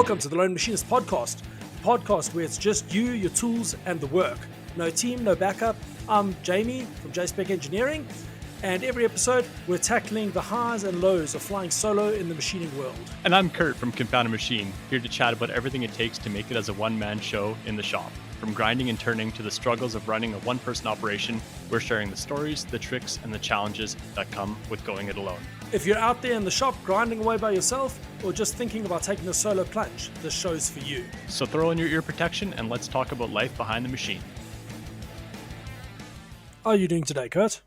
Welcome to the Lone Machinist podcast, the podcast where it's just you, your tools, and the work. No team, no backup. I'm Jamie from JSpec Engineering, and every episode we're tackling the highs and lows of flying solo in the machining world. And I'm Curt from Confounded Machine, here to chat about everything it takes to make it as a one-man show in the shop. From grinding and turning to the struggles of running a one-person operation, we're sharing the stories, the tricks, and the challenges that come with going it alone. If you're out there in the shop grinding away by yourself, or just thinking about taking a solo plunge, this show's for you. So throw in your ear protection and let's talk about life behind the machine. How are you doing today, Curt?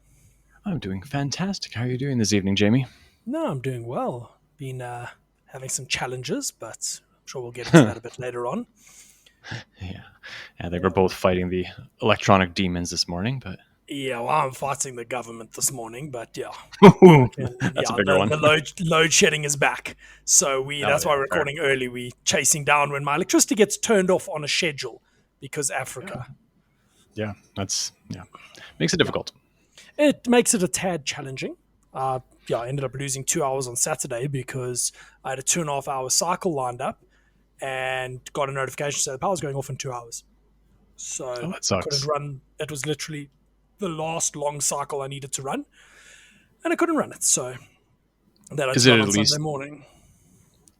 I'm doing fantastic. How are you doing this evening, Jamie? No, I'm doing well. Been having some challenges, but I'm sure we'll get into that a bit later on. Yeah, I think we're both fighting the electronic demons this morning, but... Yeah, well, I'm fighting the government this morning, but yeah. That's a bigger one. The load shedding is back. So that's why we're recording early. We're chasing down when my electricity gets turned off on a schedule because Africa. Yeah, makes it difficult. It makes it a tad challenging. I ended up losing 2 hours on Saturday because I had a 2.5 hour cycle lined up and got a notification saying the power's going off in 2 hours. So that sucks. I couldn't run. It was literally the last long cycle I needed to run, and I couldn't run it. So that I did on Sunday morning.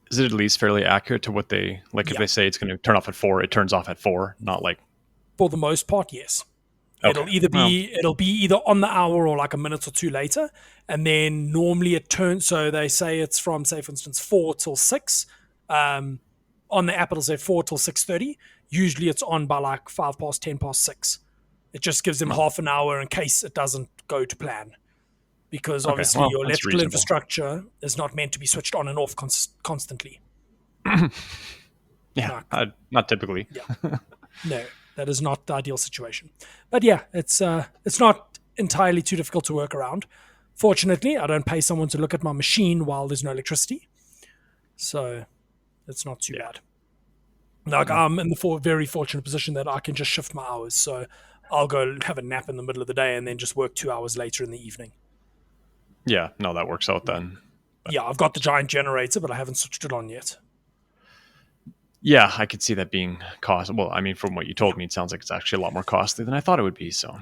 Is it at least fairly accurate to what they like? If they say it's going to turn off at 4, it turns off at 4. Not like for the most part, yes. Okay. It'll be either on the hour or like a minute or two later, and then normally it turns. So they say it's from, say for instance, 4 till 6. On the app it'll say 4 till 6:30. Usually it's on by like 5 past, 10 past 6. It just gives them half an hour in case it doesn't go to plan, because obviously your electrical infrastructure is not meant to be switched on and off constantly. Not typically. Yeah. No, that is not the ideal situation. But yeah, it's not entirely too difficult to work around. Fortunately, I don't pay someone to look at my machine while there's no electricity, so it's not too bad. Like I'm in the very fortunate position that I can just shift my hours, so I'll go have a nap in the middle of the day and then just work 2 hours later in the evening. Yeah, no, that works out then. But yeah, I've got the giant generator, but I haven't switched it on yet. Yeah, I could see that being costly. Well, I mean, from what you told me, it sounds like it's actually a lot more costly than I thought it would be. So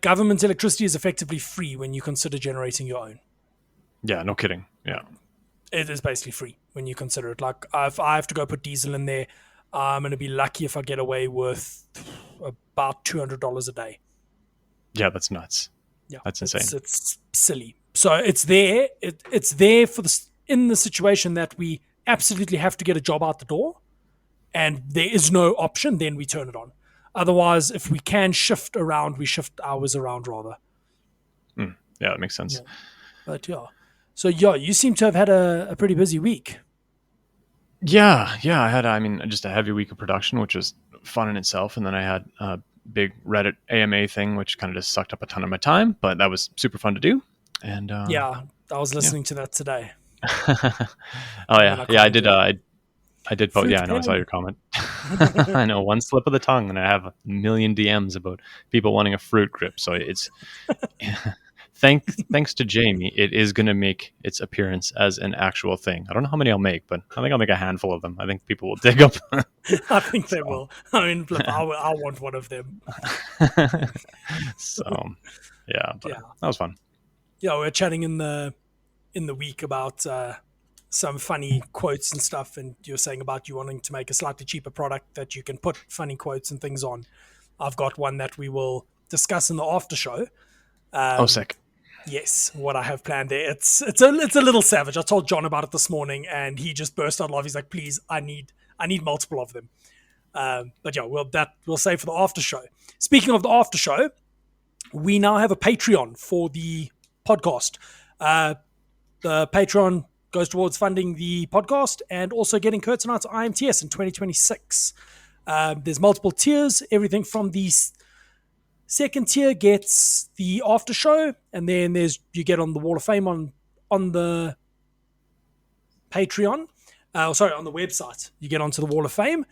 government electricity is effectively free when you consider generating your own. Yeah, no kidding. Yeah. It is basically free when you consider it. Like if I have to go put diesel in there, I'm going to be lucky if I get away with about $200 a day. Yeah, that's nuts. Yeah, that's insane. It's silly. So it's there. It's there for in the situation that we absolutely have to get a job out the door, and there is no option. Then we turn it on. Otherwise, if we can shift around, we shift hours around rather. Yeah, that makes sense. Yeah. But yeah. So yeah, you seem to have had a pretty busy week. Yeah, I had just a heavy week of production, which was fun in itself, and then I had a big Reddit AMA thing, which kind of just sucked up a ton of my time, but that was super fun to do. And I was listening to that today. I did. I did post. Yeah, I know. I saw your comment. I know, one slip of the tongue, and I have a million DMs about people wanting a fruit grip. So it's. Thanks to Jamie, it is going to make its appearance as an actual thing. I don't know how many I'll make, but I think I'll make a handful of them. I think people will dig up. I think they will. I mean, I want one of them. So, that was fun. Yeah, we're chatting in the week about some funny quotes and stuff, and you're saying about you wanting to make a slightly cheaper product that you can put funny quotes and things on. I've got one that we will discuss in the after show. Sick. Yes, what I have planned there. It's a little savage. I told John about it this morning, and he just burst out laughing. He's like, "Please, I need multiple of them." But yeah, we'll save for the after show. Speaking of the after show, we now have a Patreon for the podcast. The Patreon goes towards funding the podcast and also getting Curt and I to IMTS in 2026. There's multiple tiers, everything from the second tier gets the after show, and then you get on the Wall of Fame on the Patreon. On the website, you get onto the Wall of Fame.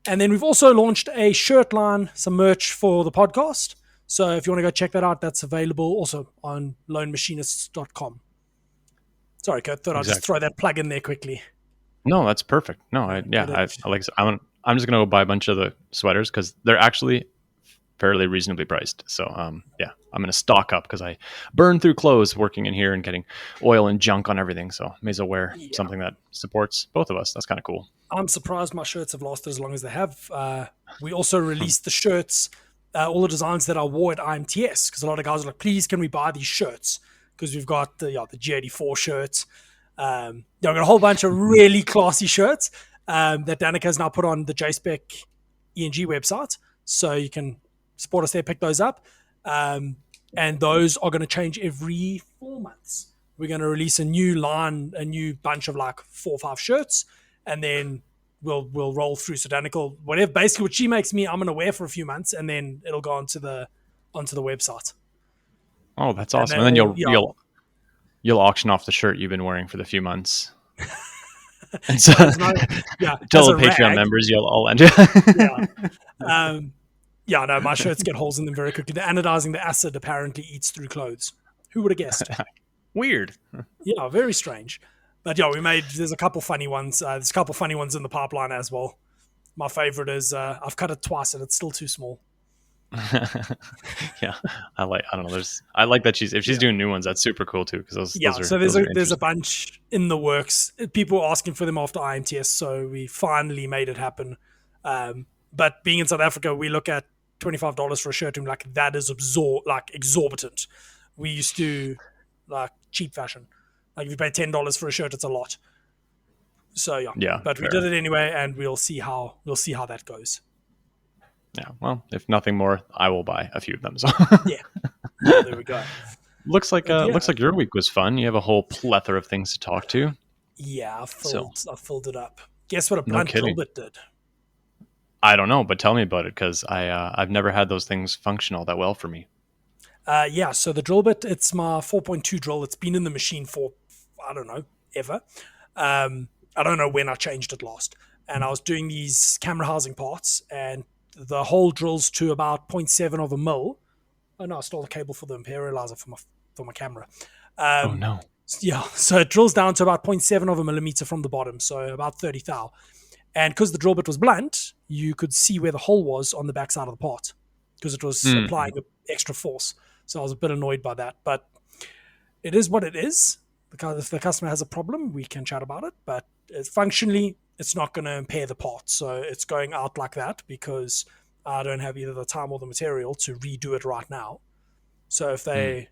And then we've also launched a shirt line, some merch for the podcast. So if you want to go check that out, that's available also on lonemachinists.com. Sorry, Curt, thought I'd just throw that plug in there quickly. No, that's perfect. No, Get it. I like. I'm just gonna go buy a bunch of the sweaters because they're actually fairly reasonably priced. So yeah, I'm gonna stock up because I burn through clothes working in here and getting oil and junk on everything. So may as well wear Yeah. something that supports both of us. That's kind of cool. I'm surprised my shirts have lasted as long as they have. We also released the shirts, all the designs that I wore at IMTS, because a lot of guys are like, please, can we buy these shirts? Because we've got the G84 shirts. We've got a whole bunch of really classy shirts that Danica has now put on the JSpec ENG website. So you can support us there, pick those up. And those are going to change every 4 months. We're going to release a new line, a new bunch of like 4 or 5 shirts, and then we'll roll through. So Danica, whatever, basically what she makes me, I'm going to wear for a few months, and then it'll go onto the website. Oh, that's And awesome. then And then all, yeah, you'll auction off the shirt you've been wearing for the few months. And so as tell a the Patreon rag, members you'll all end it. yeah. No, my shirts get holes in them very quickly. The anodizing, the acid apparently eats through clothes. Who would have guessed? Weird. Yeah, very strange. But yeah, there's a couple funny ones. There's a couple funny ones in the pipeline as well. My favorite is I've cut it twice and it's still too small. Yeah, I don't know. I like that if she's doing new ones, that's super cool too. Because those are So those are there's a interesting. bunch in the works. People were asking for them after IMTS, so we finally made it happen. But being in South Africa, we look at $25 for a shirt and we're like, that is exorbitant. We used to like cheap fashion. Like if you pay $10 for a shirt, it's a lot. So Yeah, but we fair. did it anyway, and we'll see how that goes. Yeah. Well, if nothing more, I will buy a few of them. So Yeah, yeah, there we go. looks like But looks like your week was fun. You have a whole plethora of things to talk to. yeah, So I filled it up. Guess what a no blunt drill kidding. bit did? I don't know, but tell me about it because I've never had those things function all that well for me. So the drill bit, it's my 4.2 drill. It's been in the machine for, I don't know, ever. I don't know when I changed it last. And I was doing these camera housing parts, and the hole drills to about zero 0.7 of a mil. Oh no, I stole the cable for the imperializer for my camera. Oh Um, no. so it drills down to about zero 0.7 of a millimeter from the bottom, so about 30 thou. And because the drill bit was blunt, you could see where the hole was on the backside of the part because it was Mm. applying extra force. So I was a bit annoyed by that, but it is what it is. Because if the customer has a problem, we can chat about it. But functionally, it's not going to impair the part. So it's going out like that because I don't have either the time or the material to redo it right now. So Mm.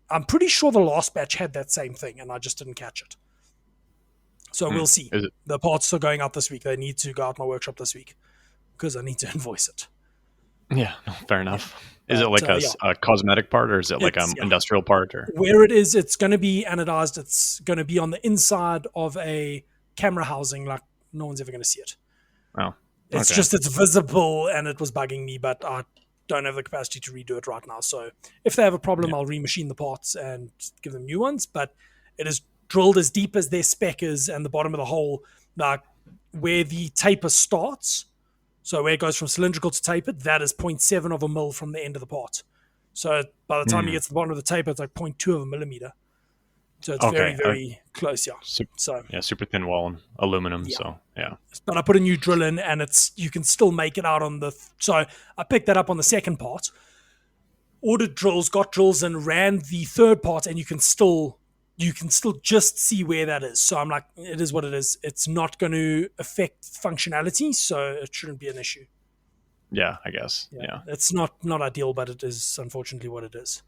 I'm pretty sure the last batch had that same thing, and I just didn't catch it. So we'll Mm. see. Is it? The parts are going out this week. They need to go out my workshop this week because I need to invoice it. Yeah. No, fair Yeah. enough. Is it like Yeah, a cosmetic part, or is it like it's industrial part, or? where it is. It's going to be anodized. It's going to be on the inside of a camera housing. Like no one's ever going to see it. Oh. It's Okay. just it's visible, and it was bugging me, but I don't have the capacity to redo it right now. So if they have a problem, Yeah. I'll remachine the parts and give them new ones. But it is drilled as deep as their spec is, and the bottom of the hole, like where the taper starts. So where it goes from cylindrical to tapered, that is 0.7 of a mil from the end of the part. So by the time you Mm. get to the bottom of the taper, it's like 0.2 of a millimeter. So it's very, Okay. very close, yeah. Super, So yeah, super thin wall and aluminum. yeah, So yeah. but I put a new drill in, and you can still make it out on the. So I picked that up on the second part. Ordered drills, got drills, and ran the third part, and you can still just see where that is. So I'm like, it is what it is. It's not going to affect functionality, so it shouldn't be an issue. Yeah, I guess. Yeah. It's not ideal, but it is unfortunately what it is.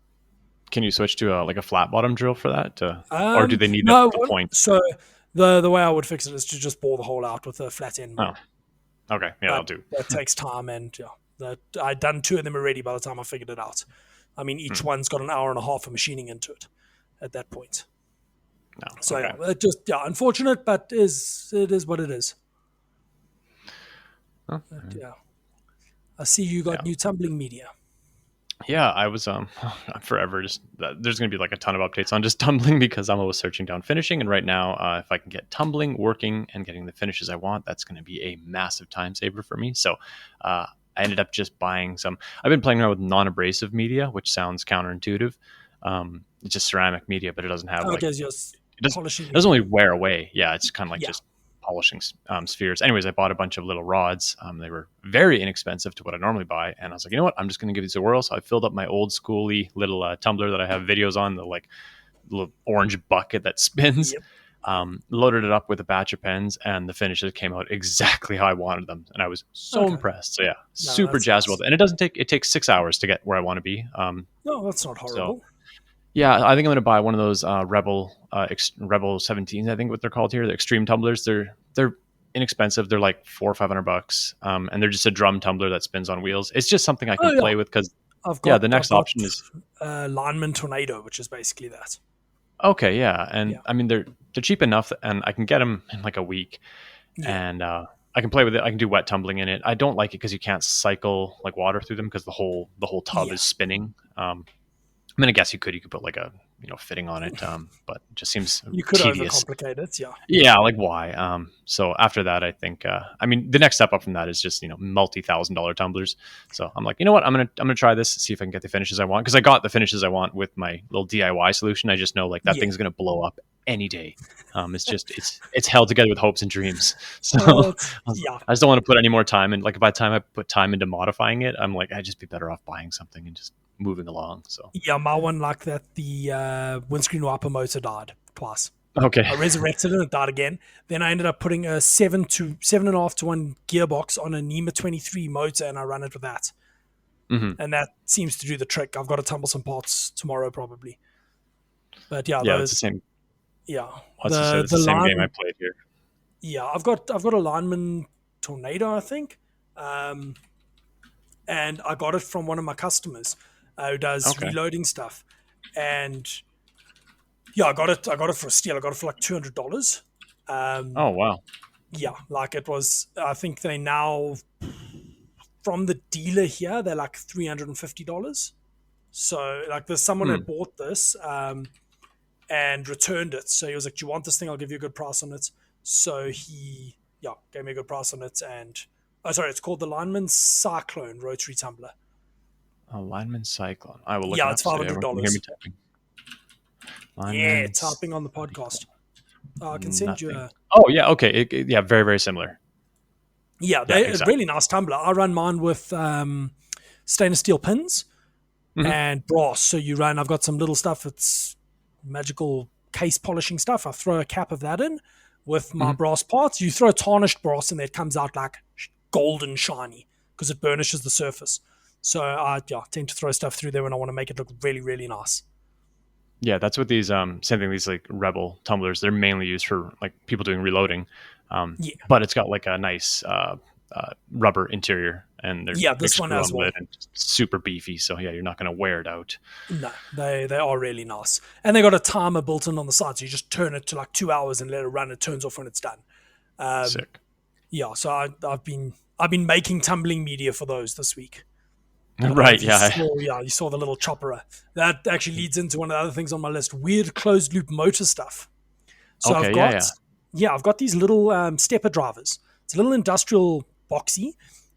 Can you switch to like a flat bottom drill for that, or do they need No, the point? so the way I would fix it is to just bore the hole out with a flat end mill. Oh, okay. Yeah, that'll But do. that takes time, and I'd done 2 of them already by the time I figured it out. I mean, each one's got an hour and a half of machining into it at that point. No. So Okay. it just unfortunate, but it is what it is. Oh, But, yeah, I see you got new tumbling media. yeah, I was I'm forever just there's gonna be like a ton of updates on just tumbling because I'm always searching down finishing, and right now if I can get tumbling working and getting the finishes I want, that's gonna be a massive time saver for me. So I ended up just buying some. I've been playing around with non-abrasive media, which sounds counterintuitive. It's just ceramic media, but it doesn't have Oh, like because you're it doesn't polishing. it doesn't really wear away. Yeah, it's kind of like Yeah. just polishing spheres. Anyways, I bought a bunch of little rods. They were very inexpensive to what I normally buy, and I was like, you know what, I'm just going to give these a whirl. So I filled up my old schooly little tumbler that I have videos on, the like little orange bucket that spins. Yep. Loaded it up with a batch of pens, and the finishes came out exactly how I wanted them, and I was so impressed. So yeah, super jazzed about it. And it takes 6 hours to get where I want to be. No, that's not horrible. So yeah, I think I'm going to buy one of those Rebel 17s. I think what they're called here, the extreme tumblers. They're inexpensive. They're like $400-500, and they're just a drum tumbler that spins on wheels. It's just something I can play with because the next option is Lineman Tornado, which is basically that. Okay, yeah, and I mean they're cheap enough, and I can get them in like a week, and I can play with it. I can do wet tumbling in it. I don't like it because you can't cycle like water through them because the whole tub is spinning. I mean, I guess you could put like a fitting on it, but it just seems you could tedious. Overcomplicate it, yeah, like why? So after that, I think I mean the next step up from that is just multi-$1,000 tumblers. So I'm like, you know what, I'm gonna try this, see if I can get the finishes I want, because I got the finishes I want with my little DIY solution. I just know like that thing's gonna blow up any day. It's just it's held together with hopes and dreams. So I just don't want to put any more time in. Like by the time I put time into modifying it, I'm like, I'd just be better off buying something and just moving along. So my one like that, the windscreen wiper motor died twice. Okay, I resurrected it and it died again. Then I ended up putting a 7.5 to 1 gearbox on a NEMA 23 motor, and I ran it with that. And that seems to do the trick. I've got to tumble some parts tomorrow probably. But it's the same. Yeah, the same game I played here. Yeah, I've got a Lineman Tornado, I think, and I got it from one of my customers who does reloading stuff, and I got it for a steal. I got it for like $200. Oh wow! Yeah, like it was. I think they now from the dealer here they're like $350. So like there's someone that bought this and returned it. So he was like, "Do you want this thing? I'll give you a good price on it." So he gave me a good price on it, and it's called the Lineman Cyclone Rotary Tumbler. Oh, Lineman Cyclone. I will look. It's $500. Typing on the podcast. I can send you a... Oh, yeah, okay. Very, very similar. Yeah, it's a really nice tumbler. I run mine with stainless steel pins and brass. So I've got some little stuff. It's magical case polishing stuff. I throw a cap of that in with my brass parts. You throw tarnished brass in there, it comes out like golden shiny because it burnishes the surface. So I tend to throw stuff through there when I want to make it look really, really nice. Yeah, that's what these same thing. These like Rebel tumblers, they're mainly used for like people doing reloading. But it's got like a nice rubber interior, and they're this one as well, and super beefy. So you're not going to wear it out. No, they are really nice, and they got a timer built in on the side, so you just turn it to like 2 hours and let it run. It turns off when it's done. Sick. Yeah, so I've been making tumbling media for those this week. Right, you saw the little chopper. That actually leads into one of the other things on my list, weird closed loop motor stuff. So I've got these little stepper drivers. It's a little industrial boxy.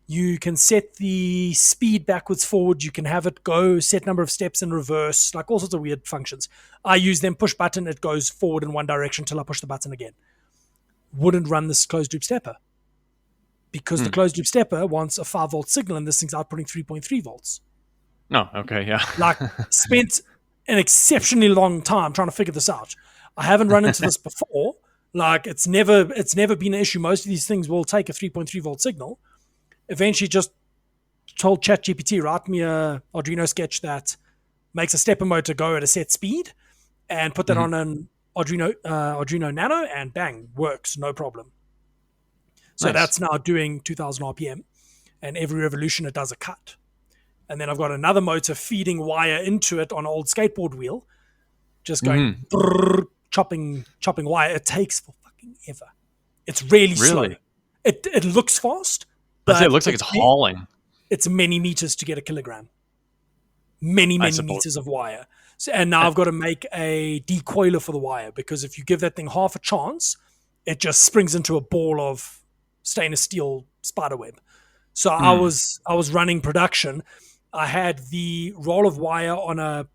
You can set the speed backwards, forward. You can have it go set number of steps in reverse, like all sorts of weird functions. I use them, push button, it goes forward in one direction till I push the button again. Wouldn't run this closed loop stepper, because the closed loop stepper wants a 5-volt signal, and this thing's outputting 3.3 volts. Oh, okay, yeah. Like, spent an exceptionally long time trying to figure this out. I haven't run into this before. Like, it's never been an issue. Most of these things will take a 3.3 volt signal. Eventually just told ChatGPT, write me a Arduino sketch that makes a stepper motor go at a set speed, and put that on an Arduino Nano, and bang, works, no problem. So that's now doing 2000 RPM, and every revolution it does a cut. And then I've got another motor feeding wire into it on an old skateboard wheel, just going brrr, chopping wire. It takes for fucking ever. It's really slow. It looks fast, but it looks like it's hauling. It's many meters to get a kilogram. Many meters of wire. So, and now I've got to make a decoiler for the wire, because if you give that thing half a chance, it just springs into a ball of stainless steel spider web. So I was running production. I had the roll of wire on a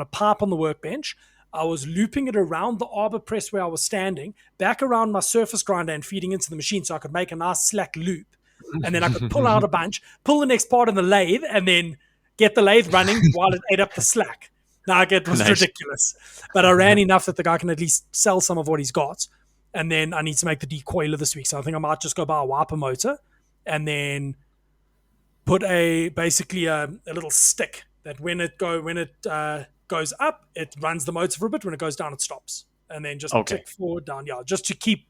pipe on the workbench. I was looping it around the arbor press where I was standing, back around my surface grinder and feeding into the machine so I could make a nice slack loop. And then I could pull out a bunch, pull the next part in the lathe, and then get the lathe running while it ate up the slack. Now, it was ridiculous. But I ran enough that the guy can at least sell some of what he's got. And then I need to make the decoiler this week. So I think I might just go buy a wiper motor and then put basically a little stick that when it goes up, it runs the motor for a bit. When it goes down, it stops. And then just click forward, down. Yeah, just to keep,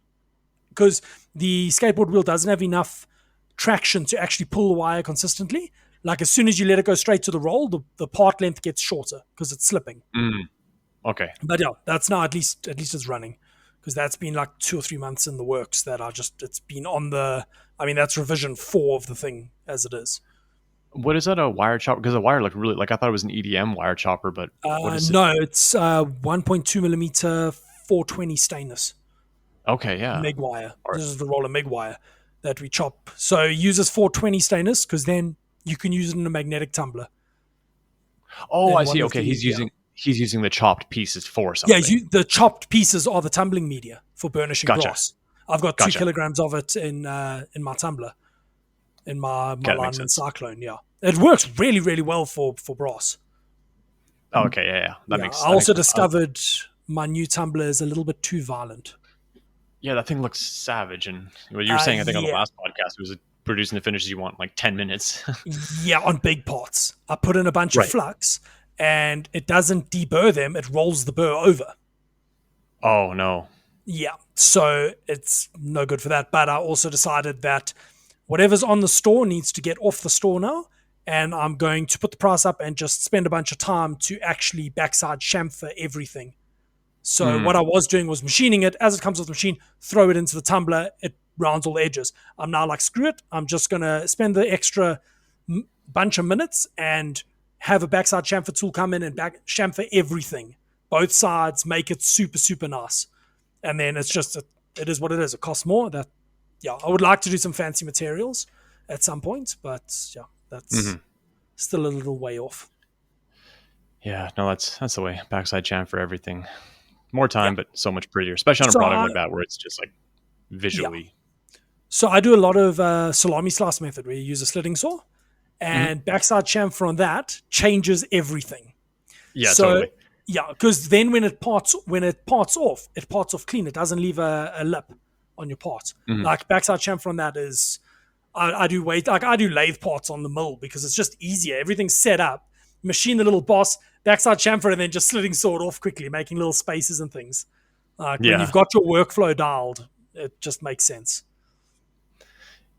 because the skateboard wheel doesn't have enough traction to actually pull the wire consistently. Like as soon as you let it go straight to the roll, the part length gets shorter because it's slipping. Okay. But yeah, that's now at least it's running, because that's been like 2 or 3 months in the works that it's been on that's revision 4 of the thing as it is. What is that, a wire chopper? Because the wire looked really, like, I thought it was an EDM wire chopper, but what is it? No, it's 1.2 millimeter 420 stainless. Okay, yeah. MIG wire. This is the roller MIG wire that we chop. So it uses 420 stainless because then you can use it in a magnetic tumbler. Oh, I see. Okay, he's using the chopped pieces for something. Yeah, the chopped pieces are the tumbling media for burnishing brass. I've got 2 kilograms of it in my tumbler, in my Lineman Cyclone. Yeah, it works really, really well for brass. Oh, okay, yeah. That makes sense. I also discovered my new tumbler is a little bit too violent. Yeah, that thing looks savage. And what you were saying, I think on the last podcast, it was producing the finishes you want in like 10 minutes. Yeah, on big parts. I put in a bunch of flux, and it doesn't deburr them. It rolls the burr over. Oh, no. Yeah, so it's no good for that. But I also decided that whatever's on the store needs to get off the store now, and I'm going to put the price up and just spend a bunch of time to actually backside chamfer everything. So what I was doing was machining it. As it comes off the machine, throw it into the tumbler. It rounds all the edges. I'm now like, screw it. I'm just going to spend the extra bunch of minutes and have a backside chamfer tool come in and back chamfer everything. Both sides, make it super, super nice. And then it's just, it is what it is. It costs more. I would like to do some fancy materials at some point, but yeah, that's still a little way off. Yeah, no, that's the way. Backside chamfer everything. More time, but so much prettier, especially on a product like that where it's just like visually. Yeah. So I do a lot of salami slice method where you use a slitting saw, and backside chamfer on that changes everything. Yeah, totally. Yeah, because then when it parts off, it parts off clean. It doesn't leave a lip on your part. Like backside chamfer on that is, I do lathe parts on the mill because it's just easier. Everything's set up. Machine the little boss, backside chamfer, and then just slitting saw it off quickly, making little spaces and things. When you've got your workflow dialed, it just makes sense.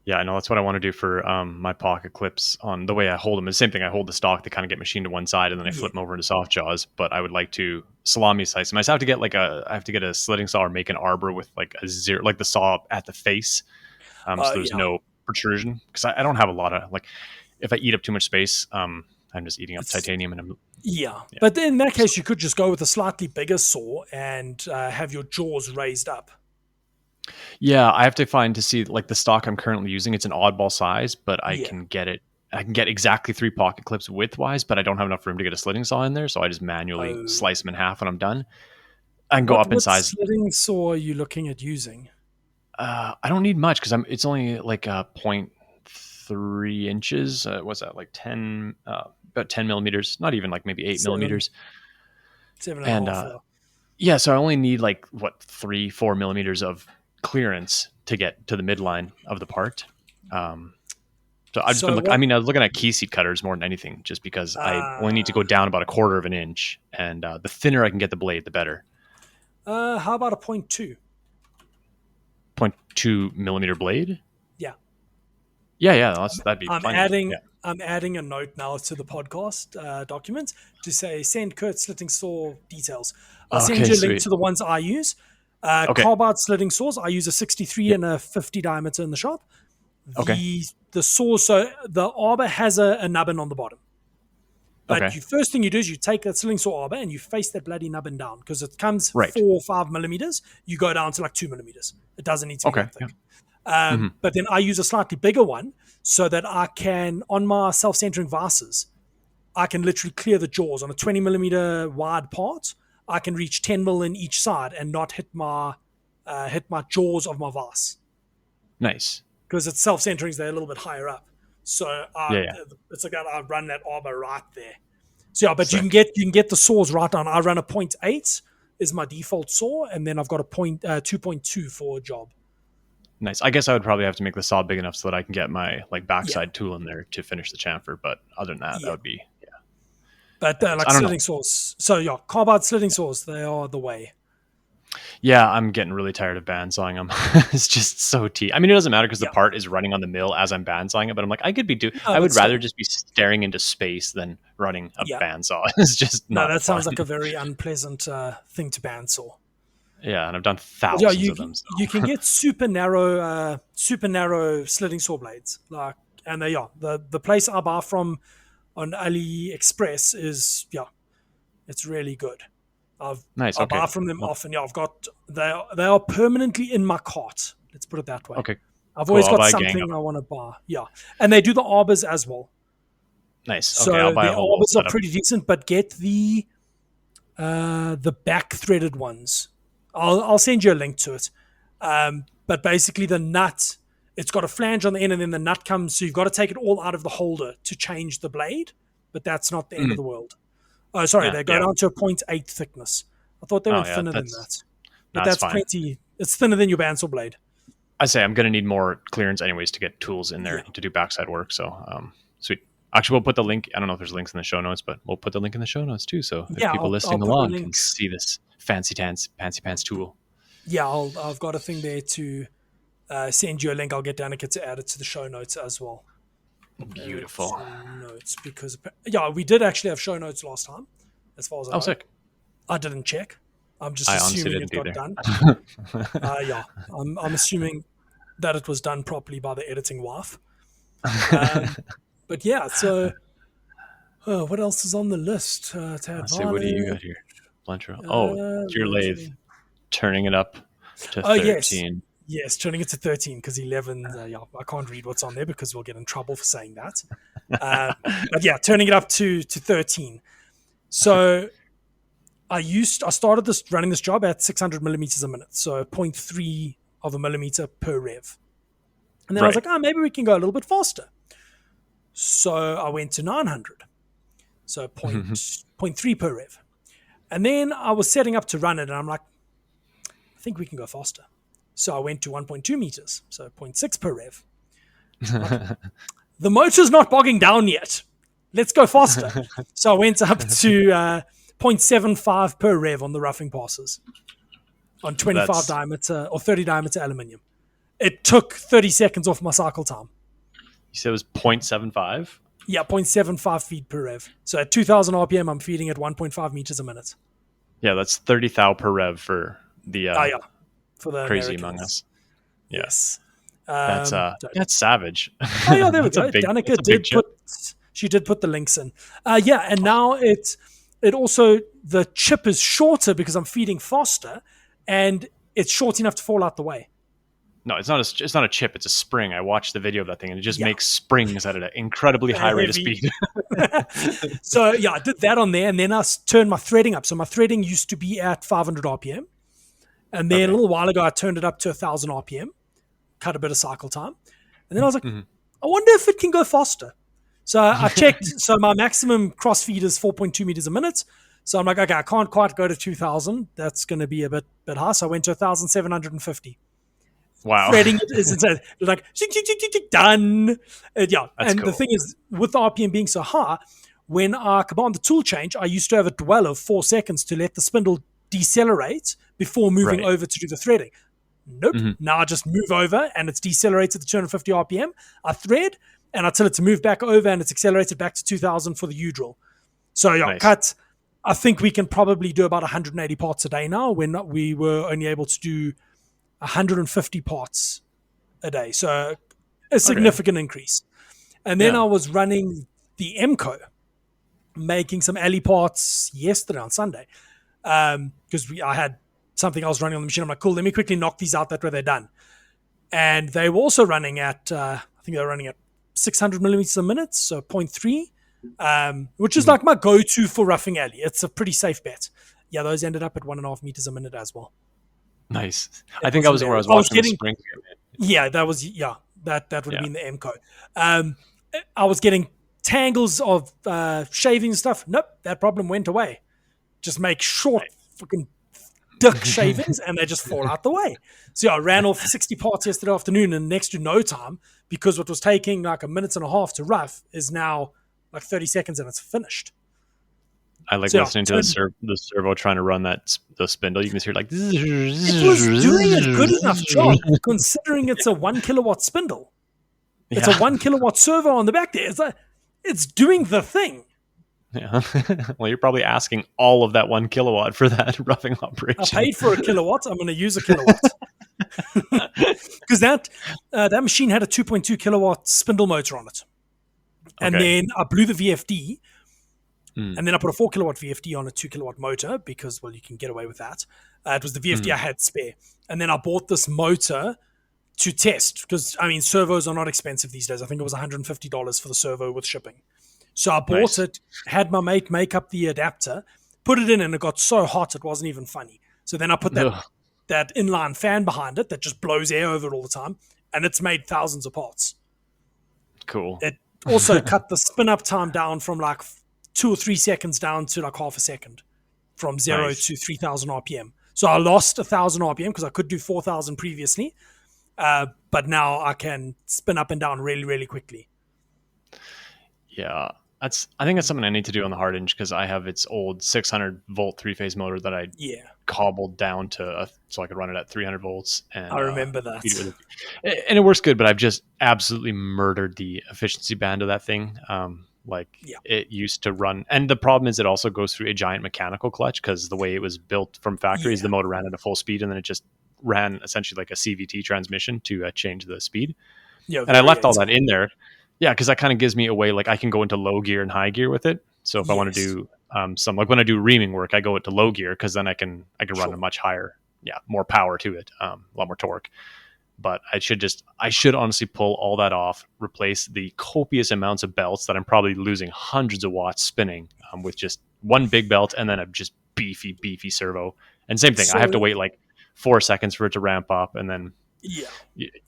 Yeah, I know that's what I want to do for my pocket clips. On the way I hold them, it's the same thing. I hold the stock, they kind of get machined to one side, and then I flip them over into soft jaws. But I would like to salami slice them. I have to get a slitting saw or make an arbor with like a zero, like the saw at the face, so there's no protrusion. Because I don't have a lot of, like, if I eat up too much space, I'm just eating up titanium, and I'm But then in that case, you could just go with a slightly bigger saw and have your jaws raised up. Yeah, I have to see like the stock I'm currently using. It's an oddball size, but I can get it. I can get exactly 3 pocket clips widthwise, but I don't have enough room to get a slitting saw in there, so I just manually slice them in half when I'm done. I can go up in size. What slitting saw are you looking at using? I don't need much because it's only like a 0.3 inches. What's that, like 10? About 10 millimeters, not even, like maybe 8 millimeters. 7.5. Yeah, so I only need like 3-4 millimeters of clearance to get to the midline of the part. So I've just been I was looking at key seat cutters more than anything, just because I only need to go down about 1/4 of an inch, and the thinner I can get the blade, the better. How about a 0.2? 0.2 millimeter blade? Yeah. Yeah, that'd be fine. I'm adding a note now to the podcast document to say, send Curt slitting saw details. I'll send you a link to the ones I use. Carbide slitting saws, I use a 63 and a 50 diameter in the shop. The saw, so the arbor has a nubbin on the bottom. But first thing you do is you take that slitting saw arbor and you face that bloody nubbin down, because it comes 4 or 5 millimeters. You go down to like 2 millimeters. It doesn't need to be that thick. But then I use a slightly bigger one so that I can, on my self-centering vices, I can literally clear the jaws on a 20 millimeter wide part. I can reach 10 mil in each side and not hit my jaws of my vise. Nice. Because it's self-centering, they're a little bit higher up. So Yeah. it's like I run that arbor right there. So yeah, but Sick. you can get the saws right down. I run a 0.8 is my default saw, and then I've got a 2.2 for a job. Nice. I guess I would probably have to make the saw big enough so that I can get my like backside tool in there to finish the chamfer. But other than that, that would be But nice. like I don't know. slitting saws. So yeah, carbide slitting saws, they are the way. Yeah, I'm getting really tired of bandsawing them. It's just so I mean, it doesn't matter because the part is running on the mill as I'm bandsawing it. But I'm like, I could be I would rather just be staring into space than running a bandsaw. It's just not. No, that sounds fun. like a very unpleasant thing to bandsaw. Yeah, and I've done thousands of them. So. You can get super narrow slitting saw blades. And the place I buy from on AliExpress is it's really good. Nice. I Okay. buy from them often. Yeah, they are permanently in my cart. Let's put it that way. Okay. I've always got something I want to buy. Yeah, and they do the arbors as well. Nice. So I'll buy the arbors are pretty decent, but get the back threaded ones. I'll send you a link to it. But basically the nut, it's got a flange on the end and then the nut comes, so you've got to take it all out of the holder to change the blade, but that's not the end of the world. Oh, sorry, they go down to a 0.8 thickness. I thought they went thinner than that. But that's plenty. It's thinner than your bandsaw blade. I say I'm going to need more clearance anyways to get tools in there to do backside work. So sweet. Actually, we'll put the link. I don't know if there's links in the show notes, but we'll put the link in the show notes too. So if people listening along can see this fancy pants tool. Yeah, I've got a thing there to send you a link. I'll get Danica to add it to the show notes as well. Beautiful. Notes because we did actually have show notes last time. As far as I know. Sick. I didn't check. I'm just assuming it got done. I'm assuming that it was done properly by the editing wife. But yeah, so what else is on the list? Let's see, what do you got here? It's your lathe. Turning it up to 13. Yes, turning it to 13 because 11, I can't read what's on there because we'll get in trouble for saying that. But yeah, turning it up to 13. So I started running this job at 600 millimeters a minute, so 0.3 of a millimeter per rev. And then I was like, maybe we can go a little bit faster. So I went to 900, so 0.3 per rev. And then I was setting up to run it, and I'm like, I think we can go faster. So I went to 1.2 meters, so 0.6 per rev. Like, the motor's not bogging down yet. Let's go faster. So I went up to 0.75 per rev on the roughing passes on 25 diameter or 30 diameter aluminium. It took 30 seconds off my cycle time. You said it was 0.75? Yeah, 0.75 feet per rev. So at 2,000 RPM, I'm feeding at 1.5 meters a minute. Yeah, that's 30 thou per rev for the for the crazy Americans. Among Us. Yes. That's savage. Oh yeah, there we go. Danica did put the links in. And now it also, the chip is shorter because I'm feeding faster, and it's short enough to fall out the way. No, it's not a chip. It's a spring. I watched the video of that thing, and it just makes springs at an incredibly high rate of speed. So I did that on there, and then I turned my threading up. So my threading used to be at 500 RPM, and then a little while ago I turned it up to 1,000 RPM, cut a bit of cycle time, and then I was like, I wonder if it can go faster. So I checked. So my maximum cross feed is 4.2 meters a minute. So I'm like, okay, I can't quite go to 2,000. That's going to be a bit high. So I went to 1,750. Wow. Threading it is like done. And cool. The thing is, with the RPM being so high, when I command the tool change, I used to have a dwell of 4 seconds to let the spindle decelerate before moving over to do the threading. Nope. Now I just move over and it's decelerated to 250 RPM. I thread and I tell it to move back over and it's accelerated back to 2,000 for the U drill. So cut. I think we can probably do about 180 parts a day now when we were only able to do 150 parts a day. So a significant increase. And then I was running the MCO, making some alley parts yesterday on Sunday. Because I had something else running on the machine. I'm like, cool, let me quickly knock these out. That way they're done. And they were also running at, I think they were running at 600 millimeters a minute, so 0.3, which is like my go-to for roughing alley. It's a pretty safe bet. yeah, those ended up at 1.5 meters a minute as well. Nice. It I think was that was where I hilarious. was watching the springs. Yeah, that was that would have Yeah. been the MCO. I was getting tangles of shaving stuff. Nope, that problem went away. Just make short fucking dick shavings and they just fall out the way. So yeah, I ran off 60 parts yesterday afternoon and next to no time because what was taking like a minute and a half to rough is now like 30 seconds and it's finished. I like So, yeah, listening to the servo trying to run the spindle. You can just hear like it was doing a good enough job considering it's a 1 kilowatt spindle. It's a 1 kilowatt servo on the back there. It's doing the thing. Yeah. Well, you're probably asking all of that 1 kilowatt for that roughing operation. I paid for a kilowatt. I'm going to use a kilowatt. Because that machine had a 2.2 kilowatt spindle motor on it. And then I blew the VFD. And then I put a 4 kilowatt VFD on a 2 kilowatt motor because, well, you can get away with that. It was the VFD I had spare. And then I bought this motor to test because, I mean, servos are not expensive these days. I think it was $150 for the servo with shipping. So I bought it, had my mate make up the adapter, put it in, and it got so hot it wasn't even funny. So then I put that inline fan behind it that just blows air over it all the time, and it's made thousands of parts. Cool. It also cut the spin-up time down from like 2 or 3 seconds down to like half a second, from 0 to 3,000 RPM. So I lost 1,000 RPM because I could do 4,000 previously, but now I can spin up and down really, really quickly. Yeah. I think that's something I need to do on the hard hinge because I have its old 600 volt 3-phase motor that I cobbled down to so I could run it at 300 volts. And I remember that. And it works good, but I've just absolutely murdered the efficiency band of that thing. It used to run. And the problem is it also goes through a giant mechanical clutch because the way it was built from factory is the motor ran at a full speed and then it just ran essentially like a CVT transmission to change the speed. Yeah, and I left all that in there. Yeah, because that kind of gives me a way, like I can go into low gear and high gear with it. So if I want to do some, like when I do reaming work, I go into low gear because then I can run a much higher, more power to it, a lot more torque. But I should honestly pull all that off, replace the copious amounts of belts that I'm probably losing hundreds of watts spinning with just one big belt and then a just beefy servo. And same thing, I have to wait like 4 seconds for it to ramp up and then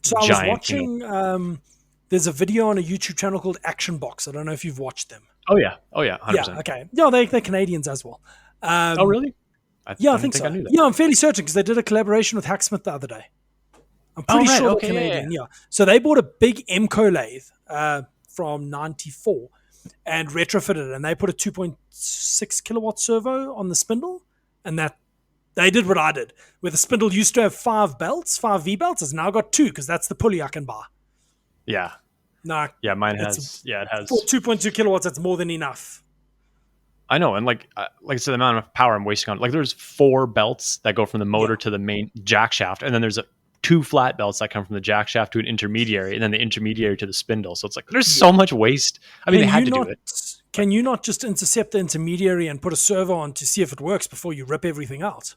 So I was watching. There's a video on a YouTube channel called Action Box. I don't know if you've watched them. Oh yeah, 100%. Yeah, okay. Yeah, they're Canadians as well. Oh really? I think so. Yeah, I'm fairly certain because they did a collaboration with Hacksmith the other day. I'm pretty sure they're Canadian. Yeah. So they bought a big MCO lathe from '94 and retrofitted it, and they put a 2.6 kilowatt servo on the spindle, and that they did what I did. Where the spindle used to have 5 V belts, it's now got 2 because that's the pulley I can buy. Yeah. No. Yeah, mine has. Yeah, it has. For 2.2 kilowatts, that's more than enough. I know, and like I said, the amount of power I'm wasting on. Like, there's 4 belts that go from the motor to the main jack shaft, and then there's 2 flat belts that come from the jack shaft to an intermediary, and then the intermediary to the spindle. So it's like there's so much waste. I mean, they had to do it. Can you not just intercept the intermediary and put a servo on to see if it works before you rip everything out?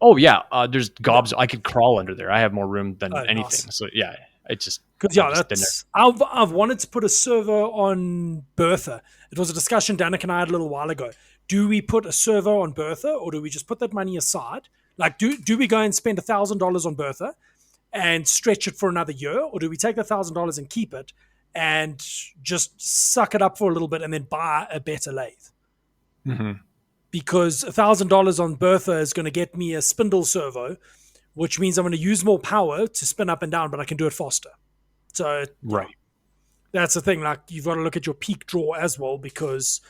Oh yeah, there's gobs. I could crawl under there. I have more room than anything. Nice. So yeah. It just because I've wanted to put a servo on Bertha. It was a discussion Danik and I had a little while ago. Do we put a servo on Bertha or do we just put that money aside? Like, do we go and spend $1,000 on Bertha and stretch it for another year, or do we take the $1,000 and keep it and just suck it up for a little bit and then buy a better lathe? Mm-hmm. Because $1,000 on Bertha is going to get me a spindle servo, which means I'm going to use more power to spin up and down, but I can do it faster. So that's the thing. Like, you've got to look at your peak draw as well because,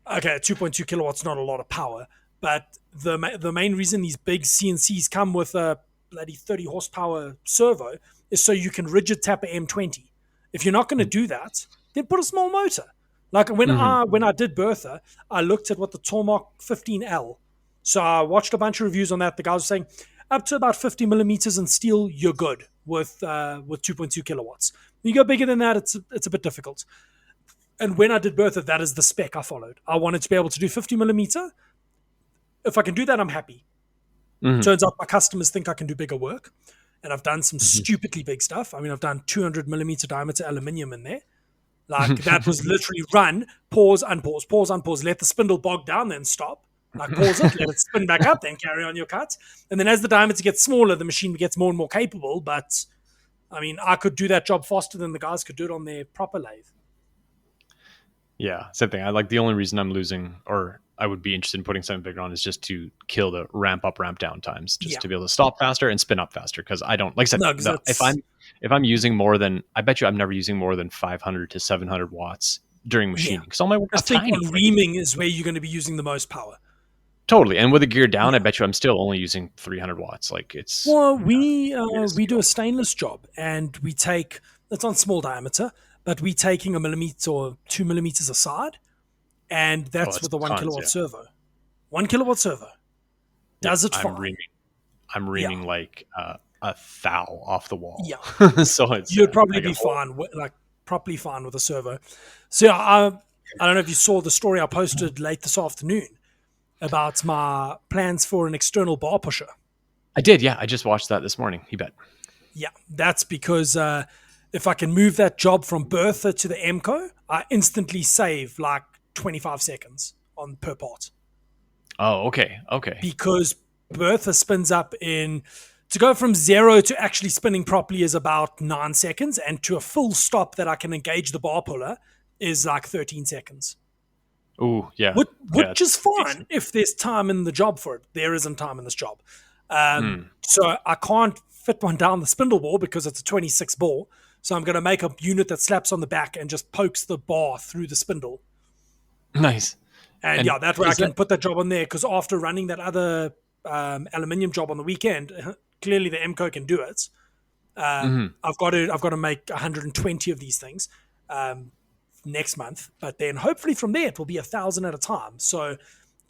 2.2 kilowatts not a lot of power, but the main reason these big CNCs come with a bloody 30 horsepower servo is so you can rigid tap a M20. If you're not going to do that, then put a small motor. Like when I did Bertha, I looked at what the Tormach 15L. So I watched a bunch of reviews on that. The guys were saying, up to about 50 millimeters in steel, you're good with 2.2 kilowatts. When you go bigger than that, it's a bit difficult. And when I did Bertha, that is the spec I followed. I wanted to be able to do 50 millimeter. If I can do that, I'm happy. Mm-hmm. Turns out my customers think I can do bigger work. And I've done some stupidly big stuff. I mean, I've done 200 millimeter diameter aluminium in there. Like, that was literally run, pause, unpause, let the spindle bog down, then stop. Like pause it, let it spin back up, then carry on your cuts. And then as the diameter gets smaller, the machine gets more and more capable. But I mean, I could do that job faster than the guys could do it on their proper lathe. Yeah, same thing. I like the only reason I'm losing, or I would be interested in putting something bigger on, is just to kill the ramp up, ramp down times, just to be able to stop faster and spin up faster. Because I don't, like I said, No, if I'm using more than, I bet you I'm never using more than 500 to 700 watts during machining, because all my work is tiny. On reaming is where you're going to be using the most power. Totally. And with the gear down, I bet you I'm still only using 300 watts. Like it's. Well, we do a stainless job, and we take, it's on small diameter, but we're taking 1 millimeter or 2 millimeters aside, and that's with a 1 kilowatt servo. 1 kilowatt servo does it fine. I'm reaming like a thou off the wall. Yeah. So it's, you'd probably be fine, like properly fine with a servo. So yeah, I don't know if you saw the story I posted late this afternoon about my plans for an external bar pusher. I did, yeah. I just watched that this morning. You bet. Yeah, that's because if I can move that job from Bertha to the MCO, I instantly save like 25 seconds on per part. Oh, okay. Because Bertha spins up to go from 0 to actually spinning properly is about 9 seconds, and to a full stop that I can engage the bar puller is like 13 seconds. Ooh, yeah. Which is fine decent. If there's time in the job for it. There isn't time in this job. So I can't fit one down the spindle ball because it's a 26 ball. So I'm going to make a unit that slaps on the back and just pokes the bar through the spindle. Nice. And yeah, that way I can put that job on there, because after running that other aluminium job on the weekend, clearly the MCO can do it. I've got to make 120 of these things next month, but then hopefully from there it will be 1,000 at a time. So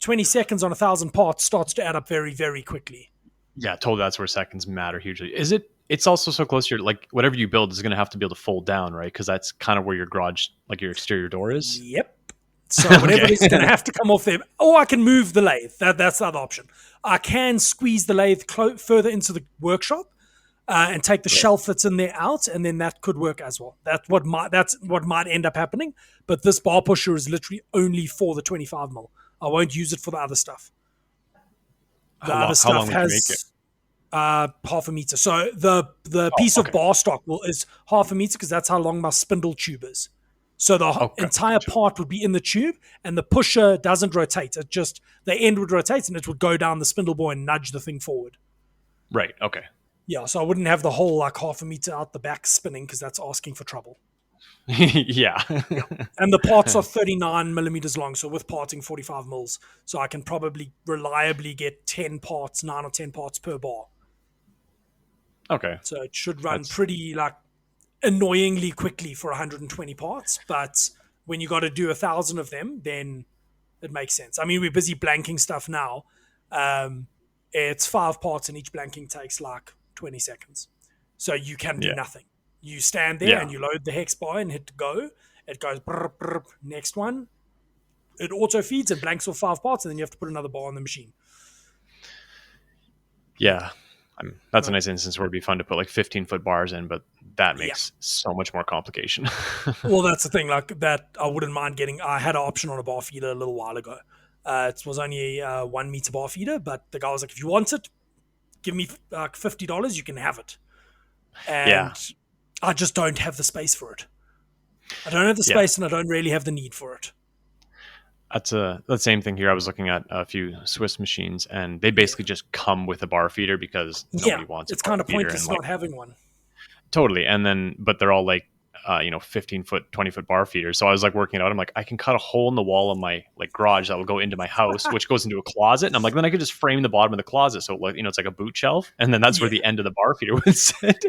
20 seconds on 1,000 parts starts to add up very, very quickly. Yeah, totally. That's where seconds matter hugely. Is it? It's also so close to your, like, whatever you build is going to have to be able to fold down, right? Because that's kind of where your garage, like your exterior door is. Yep. So whatever is going to have to come off there. Or I can move the lathe. That's the other option. I can squeeze the lathe further into the workshop and take the shelf that's in there out, and then that could work as well. That's what might end up happening. But this bar pusher is literally only for the 25 mil. I won't use it for the other stuff. The other stuff has half a meter. So the piece of bar stock is half a meter, because that's how long my spindle tube is. So the entire part would be in the tube, and the pusher doesn't rotate. It just, the end would rotate and it would go down the spindle bore and nudge the thing forward. Right. Okay. Yeah. So I wouldn't have the whole like half a meter out the back spinning, because that's asking for trouble. Yeah. And the parts are 39 millimeters long. So with parting 45 mils. So I can probably reliably get 9 or 10 parts per bar. Okay. So it should run pretty like annoyingly quickly for 120 parts, but when you got to do 1,000 of them, then it makes sense. I mean, we're busy blanking stuff now. It's 5 parts, and each blanking takes like 20 seconds. So you can do nothing. You stand there and you load the hex bar and hit go. It goes brr, brr, next one. It auto feeds and blanks off 5 parts, and then you have to put another bar on the machine. Yeah. That's a nice instance where it'd be fun to put like 15-foot bars in, but that makes so much more complication. Well, that's the thing. Like that, I wouldn't mind getting. I had an option on a bar feeder a little while ago. It was only a 1 meter bar feeder, but the guy was like, "If you want it, give me like $50. You can have it." And I just don't have the space for it. I don't have the space, and I don't really have the need for it. That's the same thing here. I was looking at a few Swiss machines, and they basically just come with a bar feeder because nobody wants. It's kind of pointless not having one. Totally, and then but they're all like 15-foot, 20-foot bar feeders. So I was like working it out. I'm like, I can cut a hole in the wall of my like garage that will go into my house, which goes into a closet. And I'm like, then I could just frame the bottom of the closet, so it's like a boot shelf, and then that's where the end of the bar feeder would sit.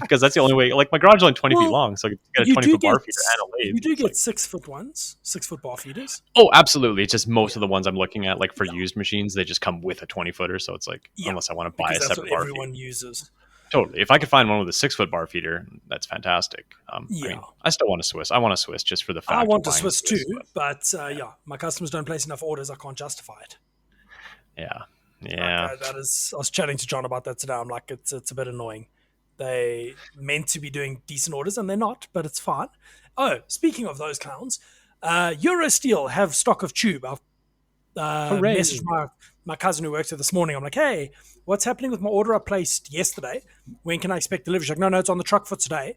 Because that's the only way. Like my garage is only 20 feet long, so I could get a 20-foot bar feeder and a lathe. You do get 6-foot ones, 6-foot bar feeders. Oh, absolutely. It's just most of the ones I'm looking at, like for used machines, they just come with a 20-footer. So it's like unless I want to buy a separate bar feeder. Everyone uses. Totally. If I could find one with a 6-foot bar feeder, that's fantastic. I mean, I still want a Swiss. I want a Swiss just for the fact. I want a Swiss too, but my customers don't place enough orders. I can't justify it. Yeah. I was chatting to John about that today. I'm like, it's a bit annoying. They meant to be doing decent orders, and they're not, but it's fine. Oh, speaking of those clowns, Eurosteel have stock of tube. I've Hooray! messaged my cousin who works there this morning. I'm like, hey, what's happening with my order I placed yesterday? When can I expect delivery? She's like, no, it's on the truck for today.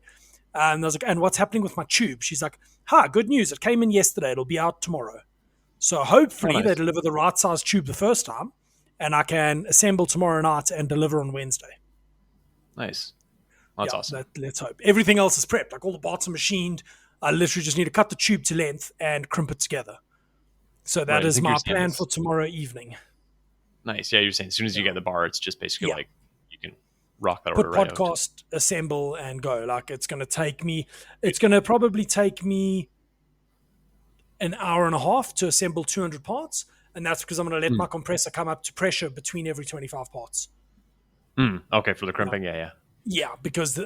And I was like, and what's happening with my tube? She's like, good news. It came in yesterday. It'll be out tomorrow. So Oh, hopefully they nice. deliver the right size tube the first time, and I can assemble tomorrow night and deliver on Wednesday. Nice. That's awesome. Let's hope. Everything else is prepped. Like all the parts are machined. I literally just need to cut the tube to length and crimp it together. So that Right. I is think you're my saying plan this. for tomorrow evening. Nice. Yeah, you're saying as soon as you Yeah. get the bar, it's just basically Yeah. like you can rock that Put order right out. podcast, assemble, and go. Like it's going to take me. It's going to probably take me an hour and a half to assemble 200 parts, and that's because I'm going to let Mm. my compressor come up to pressure between every 25 parts. Okay, for the Yeah. crimping, yeah. Yeah, because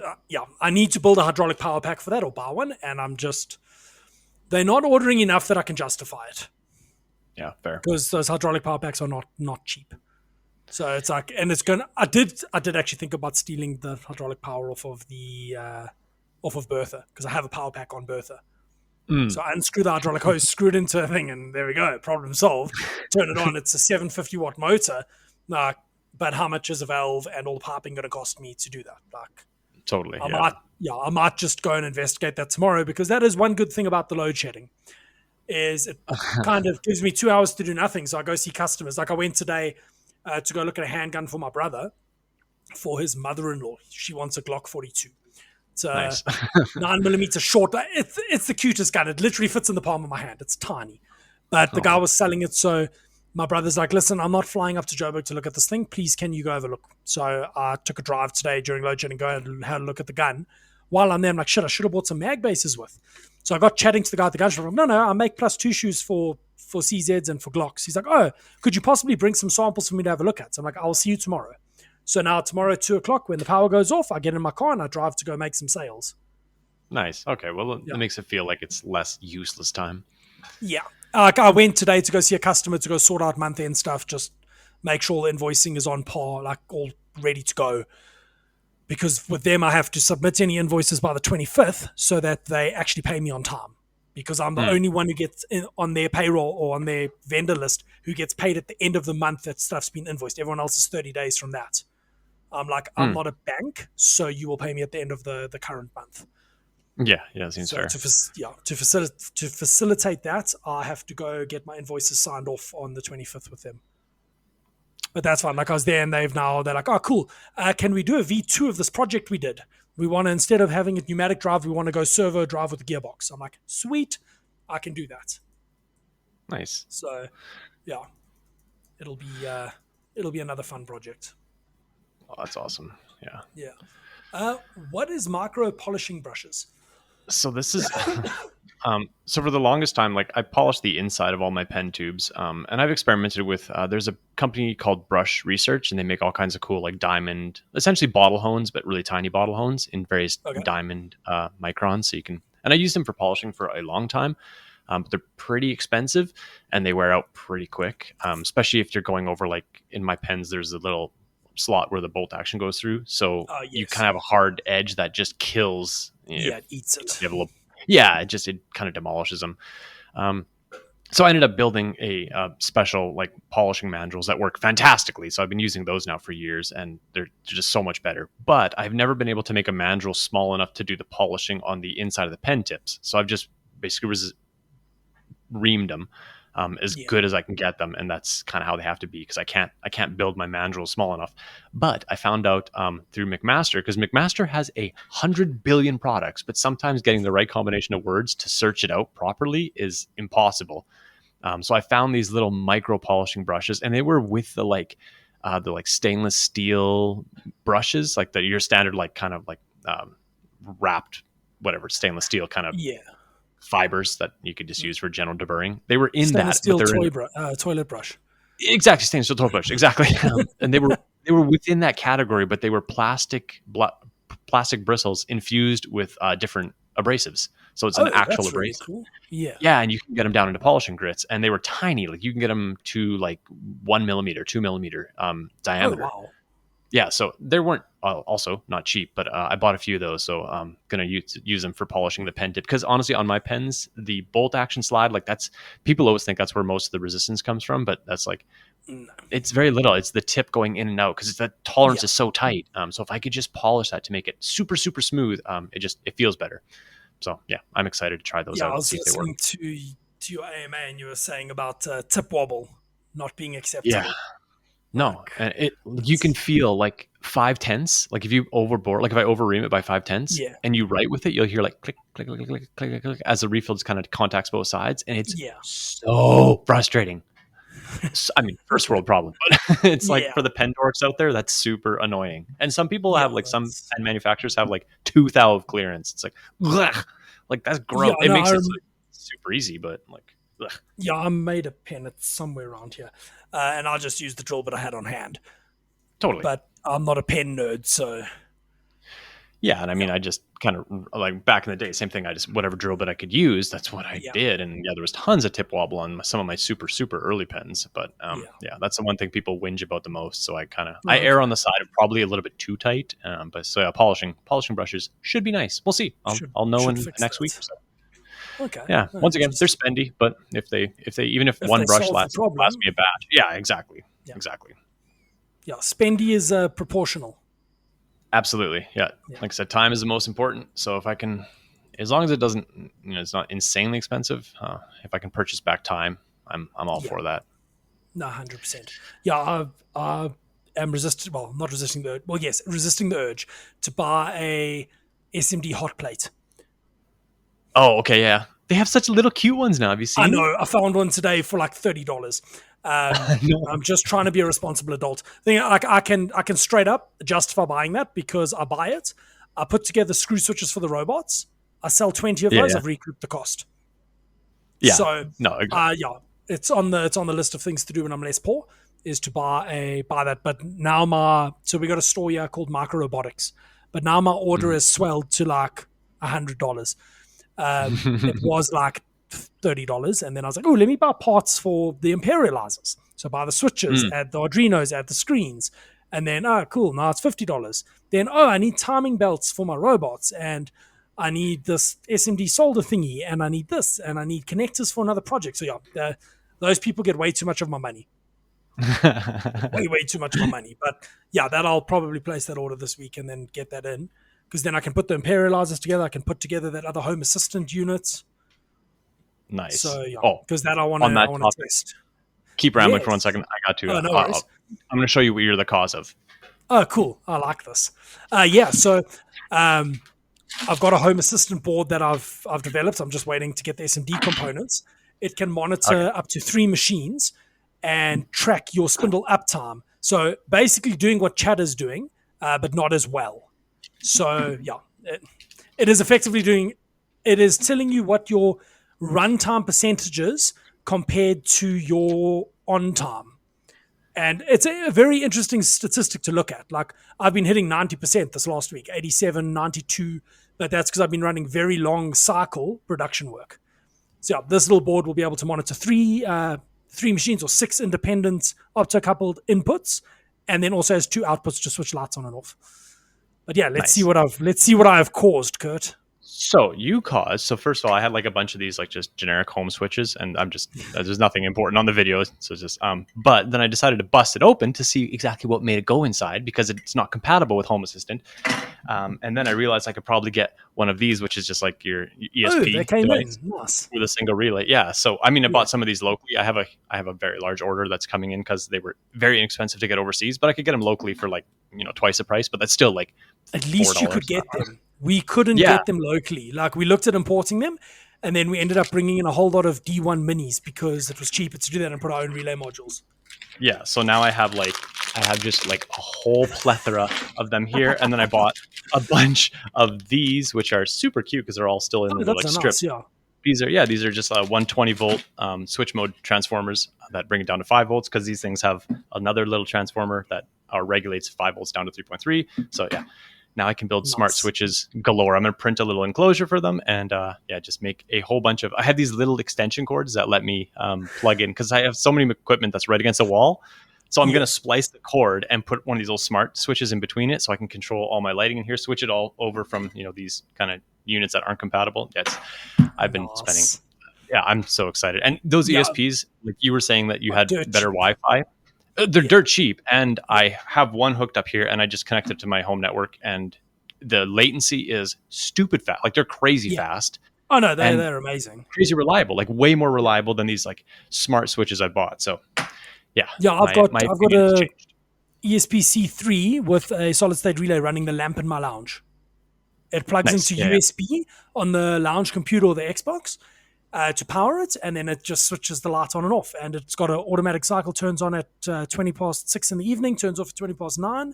I need to build a hydraulic power pack for that or buy one, and they're not ordering enough that I can justify it Yeah, fair. because those hydraulic power packs are not cheap. So it's like, and it's gonna. I did actually think about stealing the hydraulic power off of Bertha because I have a power pack on Bertha. Mm. So I unscrew the hydraulic hose, screw it into a thing, and there we go. Problem solved. Turn it on. It's a 750-watt motor. But how much is a valve and all the piping going to cost me to do that? Like, Totally, I yeah. might, I might just go and investigate that tomorrow because that is one good thing about the load shedding is it kind of gives me 2 hours to do nothing. So I go see customers. Like I went today to go look at a handgun for my brother for his mother-in-law. She wants a Glock 42. It's a Nice. 9mm short. It's the cutest gun. It literally fits in the palm of my hand. It's tiny. But the guy was selling it, so my brother's like, listen, I'm not flying up to Joburg to look at this thing. Please, can you go have a look? So I took a drive today during load shedding, go and had a look at the gun. While I'm there, I'm like, shit, I should have bought some mag bases with. So I got chatting to the guy at the gun shop. I'm like, no, I make +2 shoes for CZs and for Glocks. He's like, oh, could you possibly bring some samples for me to have a look at? So I'm like, I'll see you tomorrow. So now tomorrow at 2 o'clock, when the power goes off, I get in my car and I drive to go make some sales. Nice. Okay, well, Yeah. it makes it feel like it's less useless time. Yeah. Like I went today to go see a customer to go sort out month end stuff, just make sure the invoicing is on par, like all ready to go. Because with them, I have to submit any invoices by the 25th so that they actually pay me on time. Because I'm the only one who gets on their payroll or on their vendor list who gets paid at the end of the month that stuff's been invoiced. Everyone else is 30 days from that. I'm like, I'm not a bank, so you will pay me at the end of the current month. Yeah, seems So fair. to facilitate that, I have to go get my invoices signed off on the 25th with them. But that's fine. Like I was there, and they're like, oh, cool. Can we do a V2 of this project we did? We want to, instead of having a pneumatic drive, we want to go servo drive with a gearbox. I'm like, sweet, I can do that. Nice. So, yeah, it'll be another fun project. Oh, that's awesome. Yeah. Yeah. What is micro polishing brushes? So this is so for the longest time, like I polished the inside of all my pen tubes, and I've experimented with there's a company called Brush Research, and they make all kinds of cool like diamond, essentially bottle hones, but really tiny bottle hones in various diamond microns. So you can, and I used them for polishing for a long time, but they're pretty expensive and they wear out pretty quick, especially if you're going over, like in my pens there's a little slot where the bolt action goes through, so you kind of have a hard edge that just kills. It eats it. It kind of demolishes them. So I ended up building a special like polishing mandrels that work fantastically. So I've been using those now for years, and they're just so much better. But I've never been able to make a mandrel small enough to do the polishing on the inside of the pen tips. So I've just basically reamed them as good as I can get them, and that's kind of how they have to be, because I can't build my mandrel small enough. But I found out through McMaster, because McMaster has 100 billion products, but sometimes getting the right combination of words to search it out properly is impossible. So I found these little micro polishing brushes, and they were with the stainless steel brushes, like your standard like kind of like wrapped whatever stainless steel kind of fibers that you could just use for general deburring. They were in stainless that, but steel toilet brush. Exactly, stainless steel toilet brush. Exactly, and they were within that category, but they were plastic bristles infused with different abrasives. So it's an actual abrasive. Really cool. Yeah, and you can get them down into polishing grits, and they were tiny. Like you can get them to like 1 millimeter, 2 millimeter diameter. Oh, wow. yeah, so they weren't also not cheap, but I bought a few of those, so I'm gonna use them for polishing the pen tip. Because honestly, on my pens, the bolt action slide, like that's people always think that's where most of the resistance comes from, but that's like No. it's very little. It's the tip going in and out because the tolerance Yeah. is so tight. So if I could just polish that to make it super super smooth, it feels better. So yeah, I'm excited to try those Yeah, out I and was see if they work. listening to your AMA, and you were saying about tip wobble not being Yeah, acceptable. no, Like, and you can feel like 5/10. Like if you overbore, like if I overream it by 5/10 yeah, and you write with it, you'll hear like click click click click click click, click as the refill just kind of contacts both sides, and it's yeah, so frustrating. I mean, first world problem, but it's like yeah, for the pen dorks out there, that's super annoying. And some people yeah. have like some That's pen manufacturers have like 2 thou of clearance. It's like, blech, like that's yeah. gross. It No, makes it like, super easy, but like, blech. yeah. I made a pen. It's somewhere around here, and I just used the drill bit I had on hand. Totally. But I'm not a pen nerd, so Yeah, and I yeah, mean, I just kind of like back in the day, same thing. I just whatever drill bit I could use, that's what I yeah, did. And yeah, there was tons of tip wobble on some of my super super early pens, but yeah. yeah, that's the one thing people whinge about the most. So I err Okay, on the side of probably a little bit too tight. But so yeah, polishing brushes should be nice. We'll see. I'll know should in fix next week or that. so. Okay, Yeah, no, once again, they're interesting. spendy, but if they even if If one they brush solve the lasts problem, me a batch, yeah, exactly, yeah, exactly. yeah. Spendy is proportional. Absolutely. Yeah. Yeah, Like I said, time is the most important. So if I can, as long as it doesn't, it's not insanely expensive. If I can purchase back time, I'm all yeah. for that. No, 100%. Yeah, I am resisting. Well, not resisting the. Well, yes, resisting the urge to buy a SMD hot plate. Oh, okay. Yeah. They have such little cute ones now. Have you I seen? know. I found one today for like $30. No. I'm just trying to be a responsible adult. Like I can straight up justify buying that because I buy it. I put together screw switches for the robots. I sell 20 of Yeah. those. Yeah. I've recouped the cost. Yeah. So, No. yeah, it's on the list of things to do when I'm less poor is to buy that. But now we got a store here called Micro Robotics, but now my order Mhm. has swelled to like $100. It was like $30, and then I was like, oh, let me buy parts for the Imperializers. So buy the switches, Mm. add the Arduinos, add the screens, and then cool, now it's $50. Then I need timing belts for my robots, and I need this SMD solder thingy, and I need this, and I need connectors for another project. So yeah, those people get way too much of my money, way too much of my money. But yeah, that I'll probably place that order this week and then get that in because then I can put the Imperializers together. I can put together that other Home Assistant unit. Nice. So yeah, Oh, because that I want to on I that want to topic, test. keep rambling for one Yes. second. I got to. Oh, no worries. I'm going to show you what you're the cause of. Oh, cool. I like this. Yeah. So um, I've got a Home Assistant board that I've developed. I'm just waiting to get the SMD components. It can Okay. monitor up to 3 machines and track your spindle uptime. So basically, doing what Chad is doing, but not as well. So yeah, it is effectively doing. It is telling you what your runtime percentages compared to your on time. And it's a very interesting statistic to look at. Like I've been hitting 90% this last week, 87, 92, but that's because I've been running very long cycle production work. So yeah, this little board will be able to monitor three machines or 6 independent optocoupled inputs, and then also has 2 outputs to switch lights on and off. But yeah, Nice. let's see what I have caused, Curt. So you caused. So first of all, I had like a bunch of these like just generic home switches, and I'm just there's nothing important on the video, so just But then I decided to bust it open to see exactly what made it go inside because it's not compatible with Home Assistant. And then I realized I could probably get one of these, which is just like your Oh, they ESP came in. device Nice. with a single relay. Yeah. So I mean, I Yeah. bought some of these locally. I have a very large order that's coming in because they were very inexpensive to get overseas, but I could get them locally for like twice the price. But that's still like At four least you could dollars. get them. We couldn't Yeah. get them locally. Like we looked at importing them, and then we ended up bringing in a whole lot of D1 minis because it was cheaper to do that and put our own relay modules. Yeah, so now I have just like a whole plethora of them here, and then I bought a bunch of these, which are super cute because they're all still in Oh, the that's like a strip. nice, yeah. These are just 120 volt switch mode transformers that bring it down to 5 volts because these things have another little transformer that regulates 5 volts down to 3.3. So yeah, now I can build smart Nice. switches galore. I'm going to print a little enclosure for them and yeah, just make a whole bunch of. I have these little extension cords that let me plug in because I have so many equipment that's right against the wall. So I'm Yeah. going to splice the cord and put one of these little smart switches in between it so I can control all my lighting in here, switch it all over from, these kind of units that aren't compatible. I've been spending, Nice. yeah, I'm so excited. And those Yeah. ESPs, like you were saying that you had Dirt better cheap. Wi-Fi, they're Yeah. dirt cheap. And Yeah. I have one hooked up here and I just connected to my home network, and the latency is stupid fast. Like they're crazy Yeah. fast Oh no, and they're amazing. crazy reliable, like way more Yeah. reliable than these like smart switches I bought. So yeah, Yeah, my I've got opinion has a changed. ESP-C3 with a solid state relay running the lamp in my lounge. It plugs Nice. into Yeah. USB on the lounge computer or the Xbox to power it, and then it just switches the light on and off. And it's got an automatic cycle, turns on at 20 past 6 in the evening, turns off at 20 past 9,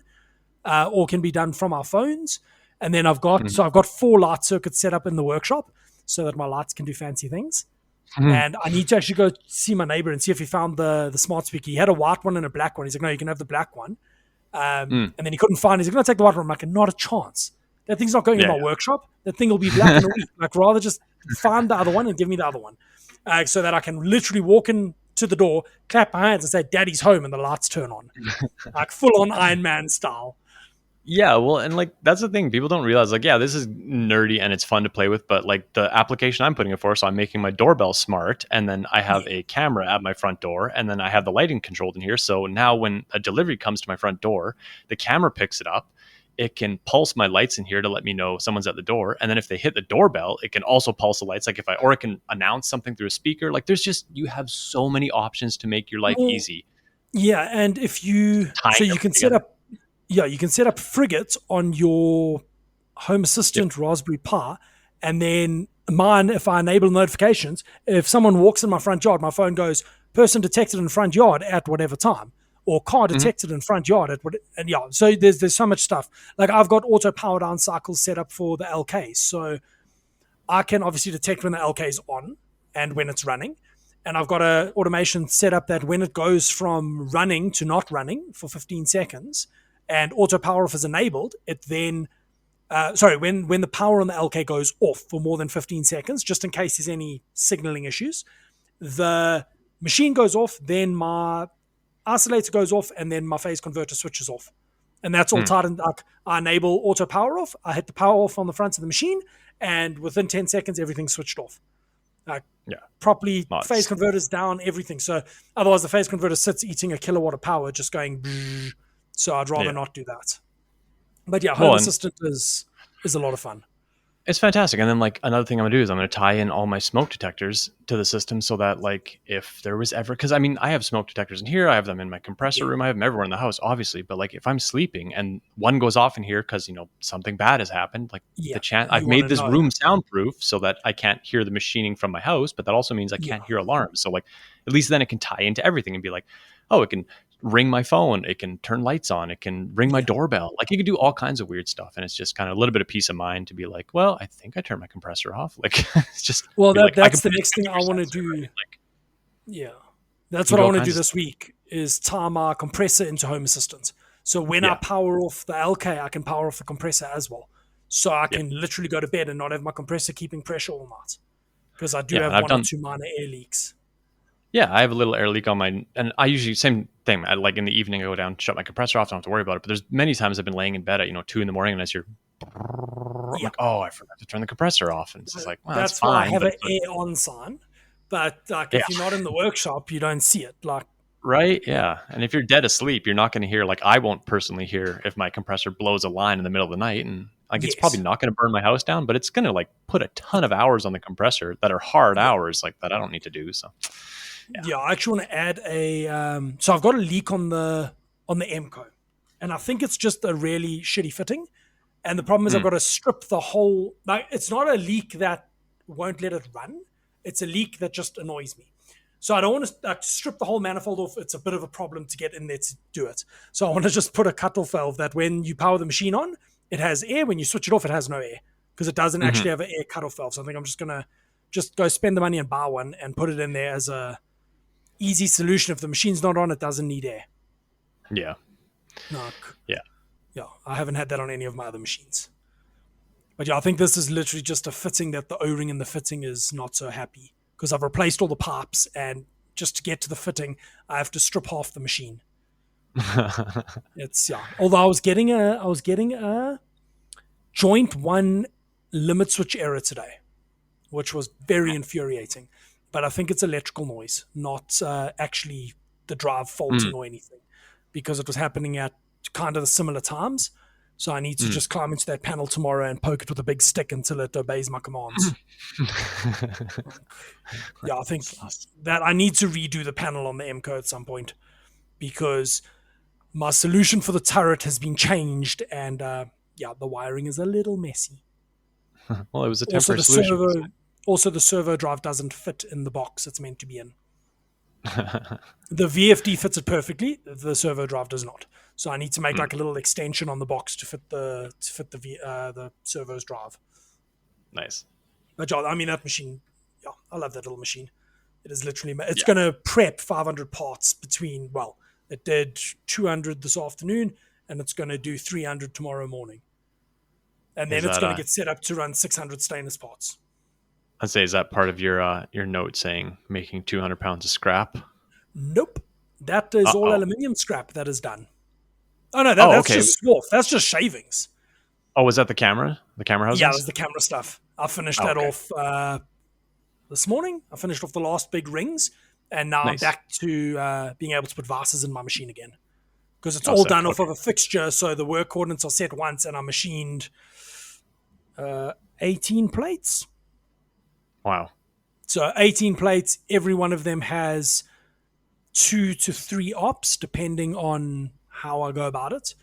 or can be done from our phones. And then I've got 4 light circuits set up in the workshop so that my lights can do fancy things. Mhm. And I need to actually go see my neighbor and see if he found the smart speaker. He had a white one and a black one. He's like, no, you can have the black one. Mm. And then he couldn't find it. He's like, no, take the white one. I'm like, not a chance. That thing's not going in Yeah. my workshop. That thing will be black in a week. Like, rather just find the other one and give me the other one, so that I can literally walk in to the door, clap my hands, and say, "Daddy's home," and the lights turn on, like full on Iron Man style. Yeah, well, and like that's the thing people don't realize. Like, yeah, this is nerdy and it's fun to play with, but like the application I'm putting it for, so I'm making my doorbell smart, and then I have a camera at my front door, and then I have the lighting controlled in here. So now when a delivery comes to my front door, the camera picks it up. It can pulse my lights in here to let me know someone's at the door, and then if they hit the doorbell, it can also pulse the lights. Like or it can announce something through a speaker. Like, you have so many options to make your life Well, easy. yeah, and if you Tying you everything can set together. up, you can set up Frigate on your Home Assistant Raspberry Pi, and then mine, if I enable notifications, if someone walks in my front yard, my phone goes, person detected in front yard at whatever time, or car Mhm. detected in front yard at what, and yeah, so there's so much stuff. Like, I've got auto power down cycles set up for the LK, so I can obviously detect when the LK is on and when it's running. And I've got a automation set up that when it goes from running to not running for 15 seconds and auto power off is enabled, it then when the power on the LK goes off for more than 15 seconds, just in case there's any signaling issues, the machine goes off, then my isolator goes off, and then my phase converter switches off. And that's all Hmm. tied in. Like, I enable auto power off, I hit the power off on the front of the machine, and within 10 seconds, everything's switched off. Like, Yeah. properly, phase Nuts. converters down, everything. So otherwise, the phase converter sits eating a kilowatt of power, just going. Brrr. So I'd rather Yeah. not do that. But yeah, Home Well, and Assistant is a lot of fun. it's fantastic. And then like another thing I'm gonna do is I'm gonna tie in all my smoke detectors to the system so that like if there was ever, because I mean I have smoke detectors in here, I have them in my compressor Yeah. room, I have them everywhere in the house, obviously. But like if I'm sleeping and one goes off in here because something bad has happened, like Yeah, the chance you I've want made to this know. room soundproof so that I can't hear the machining from my house, but that also means I Yeah. can't hear alarms. So like at least then it can tie into everything and be like, oh, it can ring my phone, it can turn lights on, it can ring my Yeah. doorbell. Like you can do all kinds of weird stuff, and it's just kind of a little bit of peace of mind to be like, well, I think I turned my compressor off. Like it's just Well, be like, I that's can the put next thing I want to 50% do. right? Like Yeah, that's you what I do all want to kinds do of this stuff. week is tie my compressor into Home Assistant. So when I Yeah, power off the LK, I can power off the compressor as well. So I yeah, can literally go to bed and not have my compressor keeping pressure all night, because I do yeah. have And I've one or done. two minor air leaks. Yeah, I have a little air leak on my, and I usually same thing. I like in the evening I go down, shut my compressor off, don't have to worry about it. But there's many times I've been laying in bed at 2 in the morning, and as you're, I'm Yeah, like, oh, I forgot to turn the compressor off, and it's just like, well, that's that's why I fine, have but an it's like, air on sign. But like, yeah, if you're not in the workshop, you don't see it. Like, right, yeah, yeah. And if you're dead asleep, you're not going to hear. Like, I won't personally hear if my compressor blows a line in the middle of the night, and like, it's probably yes, not going to burn my house down, but it's going to like put a ton of hours on the compressor that are hard yeah. hours, like that I don't need to do. So, yeah. Yeah, I actually want to add a. So I've got a leak on the MCO, and I think it's just a really shitty fitting. And the problem is I've Mm, got to strip the whole. Like, it's not a leak that won't let it run; it's a leak that just annoys me. So I don't want to strip the whole manifold off. It's a bit of a problem to get in there to do it. So I want to just put a cutoff valve that when you power the machine on, it has air. When you switch it off, it has no air because it doesn't mhm. actually have an air cutoff valve. So I think I'm just gonna just go spend the money and buy one and put it in there as a easy solution. If the machine's not on, it doesn't need air. Yeah, Like, yeah. yeah, I haven't had that on any of my other machines. But yeah, I think this is literally just a fitting that the O-ring in the fitting is not so happy because I've replaced all the pipes, and just to get to the fitting, I have to strip half the machine. It's Although I was getting a joint one limit switch error today, which was very infuriating. But I think it's electrical noise, not actually the drive Mm, faulting or anything, because it was happening at kind of the similar times. So I need to mm. just climb into that panel tomorrow and poke it with a big stick until it obeys my commands. I think That's awesome. that I need to redo the panel on the MCO at some point, because my solution for the turret has been changed, and the wiring is a little messy. Well, it was a Also, temporary solution. the servo drive doesn't fit in the box it's meant to be in. The VFD fits it perfectly. The servo drive does not. So I need to make Mm, like a little extension on the box to fit the servo's drive. nice. But I mean that machine. Yeah, I love that little machine. It is literally. It's Yeah. going to prep 500 parts between. Well, it did 200 this afternoon, and it's going to do 300 tomorrow morning, and Is then it's that going to get set up to run 600 stainless parts. I'd say, is that part of your note saying making 200 pounds of scrap? Nope, that is all Uh-oh. aluminium scrap that is done. Oh no, Oh, that's okay. just swarf. That's just shavings. Oh, was that the camera? The camera Yeah, housings? that's the camera stuff. I finished Oh, that okay. off this morning. I finished off the last big rings, and now I'm Nice. back to being able to put vices in my machine again, because it's Oh, all sick. done off Okay. of a fixture. So the work coordinates are set once, and I machined 18 plates. Wow. So 18 plates. Every one of them has 2 to 3 ops, depending on how I go about it.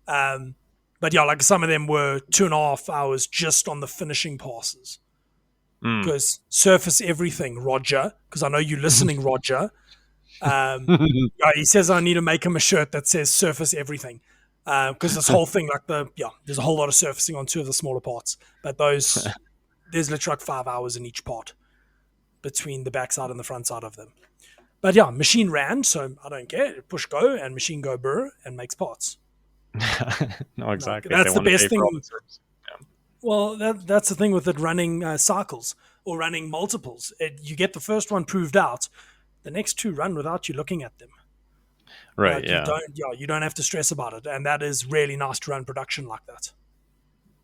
But like some of them were 2.5 hours just on the finishing passes. Mm. Because surface everything, Roger, because I know you're listening, Roger. He says I need to make him a shirt that says surface everything. Because this whole thing, there's a whole lot of surfacing on 2 of the smaller parts. But there's literally like 5 hours in each part between the backside and the front side of them. But machine ran, so I don't care. Push go and machine go burr and makes parts. No, exactly. If they That's the want to best pay for all thing. the service. Yeah. Well, that's the thing with it running cycles or running multiples. You get the first one proved out, the next 2 run without you looking at them. Right. Like Yeah. you don't have to stress about it, and that is really nice to run production like that.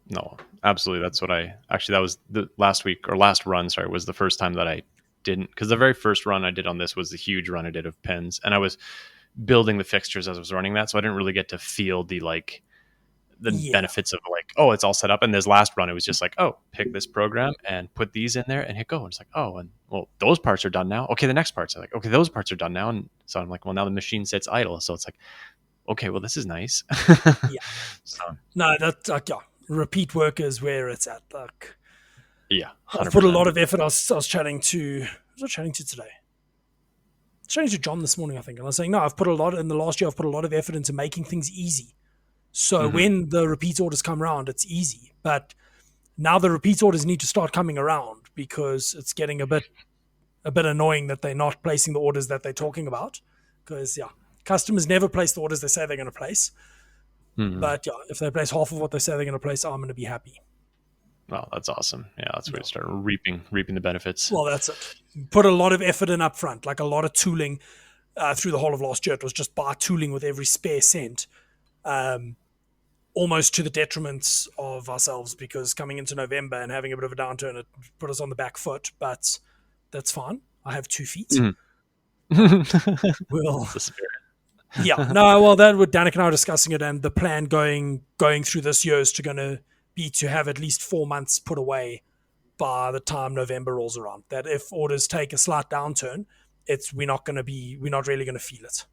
No, absolutely. That's what that was the last week or last run. Sorry, was the first time that I didn't, because the very first run I did on this was the huge run I did of pins, and I was building the fixtures as I was running that, so I didn't really get to feel the Yeah, benefits of like, oh, it's all set up. And this last run, it was just like, oh, pick this program and put these in there and hit go. And it's like, oh, and well, those parts are done now. Okay, the next parts are like, okay, those parts are done now. And so I'm like, well, now the machine sits idle. So it's like, okay, well, this is nice. yeah. So No, that repeat work is where it's at. Like yeah, I've hundred put a percent. lot of effort. I was chatting to who was I chatting to today? I was chatting to John this morning, I think, and I was saying, no, I've put a lot in the last year. I've put a lot of effort into making things easy. So Mm-hmm. when the repeat orders come around, it's easy. But now the repeat orders need to start coming around, because it's getting a bit annoying that they're not placing the orders that they're talking about. Because customers never place the orders they say they're going to place. Mm-hmm. But if they place half of what they say they're going to place, I'm going to be happy. Well, that's awesome. Yeah, that's where Yeah. you start reaping the benefits. Well, that's it. Put a lot of effort in up front, like a lot of tooling through the whole of last year. It was just buy tooling with every spare cent. Almost to the detriment of ourselves, because coming into November and having a bit of a downturn, it put us on the back foot, but that's fine. I have 2 feet. Mm-hmm. We'll, That's the spirit. no, well, that what Danik and I were discussing it, and the plan going through this year is to have at least 4 months put away by the time November rolls around. That if orders take a slight downturn, we're not really going to feel it.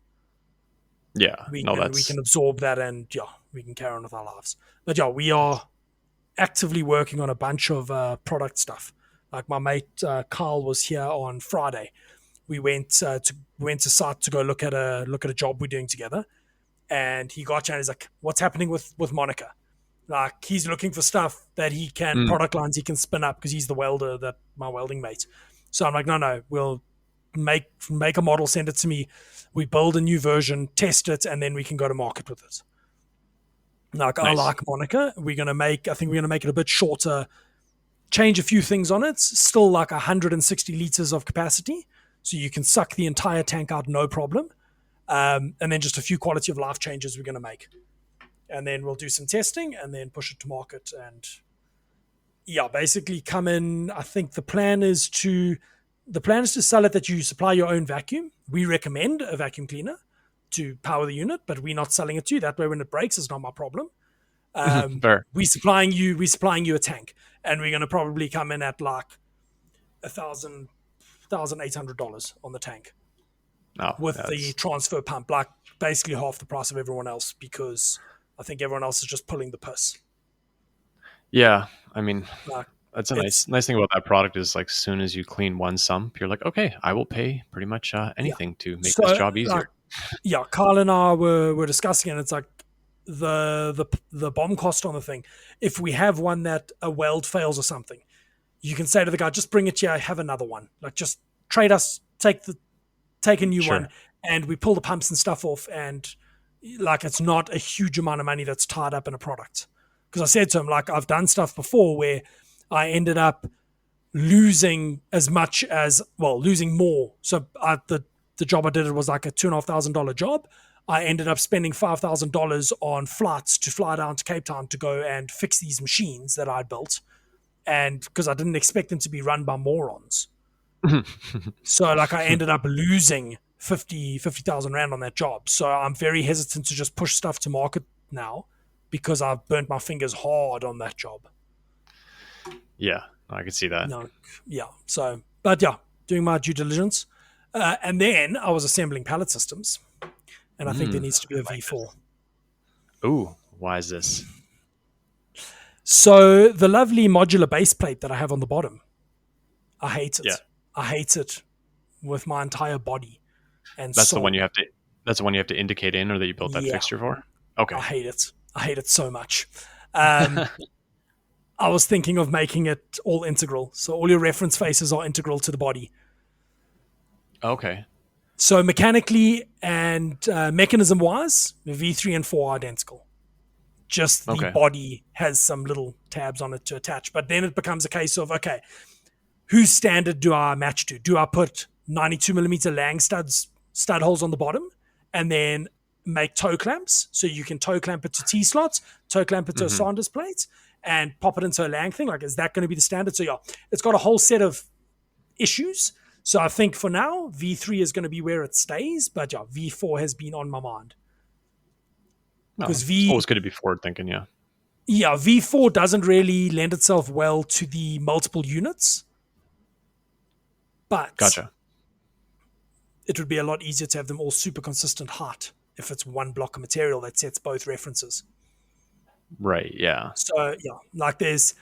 Yeah, We no, can that's absorb that, and we can carry on with our lives. But we are actively working on a bunch of product stuff. Like my mate Carl was here on Friday. We went to site to go look at a job we're doing together, and he got you and he's like, "What's happening with Monica?" Like he's looking for stuff that he can Mm. product lines he can spin up, because he's the welder, that my welding mate. So I'm like, no, we'll make a model, send it to me. We build a new version, test it, and then we can go to market with it. Like I Nice. like Monica. I think we're gonna make it a bit shorter, change a few things on it. Still like 160 liters of capacity, so you can suck the entire tank out no problem. and then just a few quality of life changes we're going to make. And then we'll do some testing and then push it to market. And yeah, basically come in. I think the plan is to sell it that you supply your own vacuum. We recommend a vacuum cleaner to power the unit, but we're not selling it to you. That way, when it breaks, it's not my problem. Fair. We're supplying you a tank, and we're going to probably come in at like $1,800 on the tank Oh, with the transfer pump, like basically half the price of everyone else, because I think everyone else is just pulling the piss. Yeah, I mean, Like, that's a nice thing about that product is like as soon as you clean one sump, you're like, okay, I will pay pretty much anything to make this job easier. Kyle and I were discussing it. And it's like the bomb cost on the thing. If we have one that a weld fails or something, you can say to the guy, just bring it here, have another one. Like just trade us, take a new one, and we pull the pumps and stuff off, and like it's not a huge amount of money that's tied up in a product. Because I said to him, like, I've done stuff before where I ended up losing losing more. So the job I did, it was like a $2,500 job. I ended up spending $5,000 on flights to fly down to Cape Town to go and fix these machines that I built, and because I didn't expect them to be run by morons. So like I ended up losing 50,000 rand on that job. So I'm very hesitant to just push stuff to market now because I've burnt my fingers hard on that job. Yeah, I can see that. No, yeah. So, but yeah, doing my due diligence. And then I was assembling pallet systems, and I think there needs to be a V4. Ooh, why is this? So the lovely modular base plate that I have on the bottom, I hate it. Yeah. I hate it with my entire body. And that's the one you have to. That's the one you have to indicate in, or that you built that fixture for. Okay. I hate it. I hate it so much. I was thinking of making it all integral, so all your reference faces are integral to the body. Okay. So mechanically and mechanism-wise, the V3 and 4 are identical. Just the body has some little tabs on it to attach. But then it becomes a case of, okay, whose standard do I match to? Do I put 92mm Lang stud holes on the bottom and then make toe clamps? So you can toe clamp it to T-slots, toe clamp it to a Sanders plate, and pop it into a Lang thing. Like, is that going to be the standard? So yeah, it's got a whole set of issues. So I think for now, V3 is going to be where it stays. But yeah, V4 has been on my mind. Because it's always good to be forward thinking, yeah. Yeah, V4 doesn't really lend itself well to the multiple units. But gotcha. It would be a lot easier to have them all super consistent height if it's one block of material that sets both references. Right, yeah. So yeah, like there's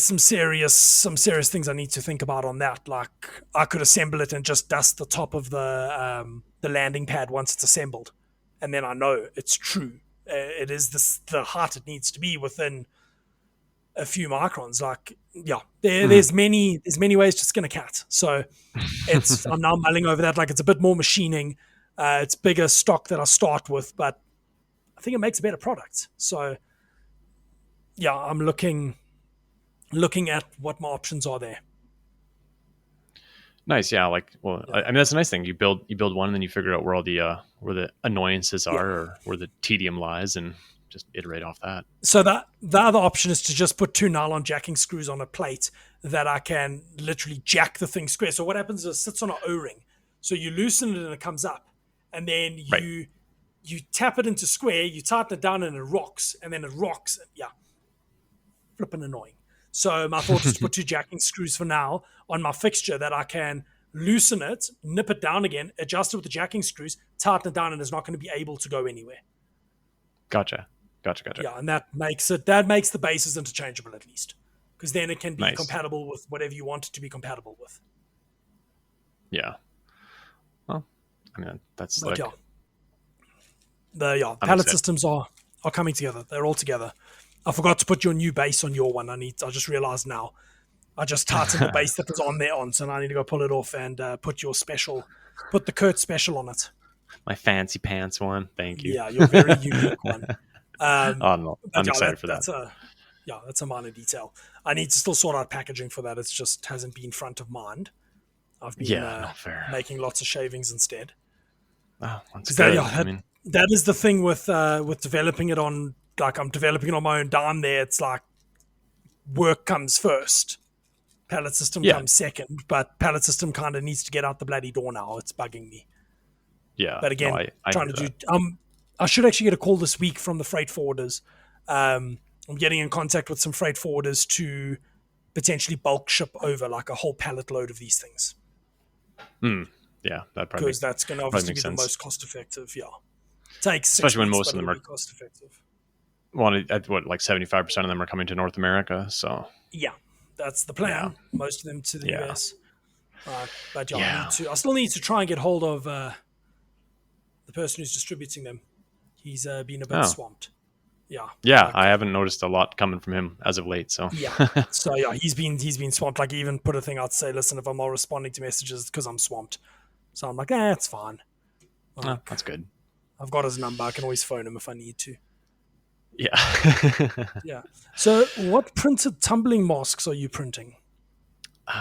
some serious things I need to think about on that. Like I could assemble it and just dust the top of the landing pad once it's assembled, and then I know it's true. It is the height it needs to be within a few microns. Like yeah, there's many ways to skin a cat. So it's I'm now mulling over that. Like it's a bit more machining. It's bigger stock that I start with, but I think it makes a better product. So yeah, I'm looking at what my options are there. Nice, yeah. Like, well, yeah. I mean, that's a nice thing. You build one, and then you figure out where all the annoyances are, or where the tedium lies, and just iterate off that. So the other option is to just put 2 nylon jacking screws on a plate that I can literally jack the thing square. So what happens is it sits on an O-ring. So you loosen it and it comes up, and then you tap it into square, you tighten it down, and it rocks, and then it rocks. Yeah, flipping annoying. So my thought is to put 2 jacking screws for now on my fixture that I can loosen it, nip it down again, adjust it with the jacking screws, tighten it down, and it's not going to be able to go anywhere. Gotcha. Yeah, and that makes the bases interchangeable at least, because then it can be compatible with whatever you want it to be compatible with. Yeah. Well, I mean that's but like the pallet systems are coming together. They're all together. I forgot to put your new base on your one. I just realized now. I just tightened the base that was on there so now I need to go pull it off and put the Curt special on it. My fancy pants one. Thank you. Yeah, your very unique one. I'm excited for that. That's a minor detail. I need to still sort out packaging for that. It just hasn't been front of mind. I've been making lots of shavings instead. Oh, that's Because good. I mean, that is the thing with developing it on, like, I'm developing it on my own dime there. It's like work comes first, palette system yeah, comes second, but palette system kind of needs to get out the bloody door now. It's bugging me. yeah. But No, again, I trying hear to do. that. I should actually get a call this week from the freight forwarders. I'm getting in contact with some freight forwarders to potentially bulk ship over like a whole pallet load of these things, Hmm. Yeah, that because that's going to probably obviously makes be the sense. most cost effective. Yeah, takes six Especially when weeks, most but of it'll them are be cost effective. what like 75% of them are coming to North America. So Yeah, that's the yeah, plan. Most of them to the yeah, US. But yeah, yeah. I still need to try and get hold of the person who's distributing them. He's been a bit Oh, swamped. Yeah, yeah. like I haven't noticed a lot coming from him as of late. So yeah. So yeah, he's been swamped. Like, he even put a thing out to say, listen, if I'm not responding to messages because I'm swamped. So I'm like, it's fine. oh, Like, that's good. I've got his number. I can always phone him if I need to. Yeah. Yeah. So what printed tumbling masks are you printing?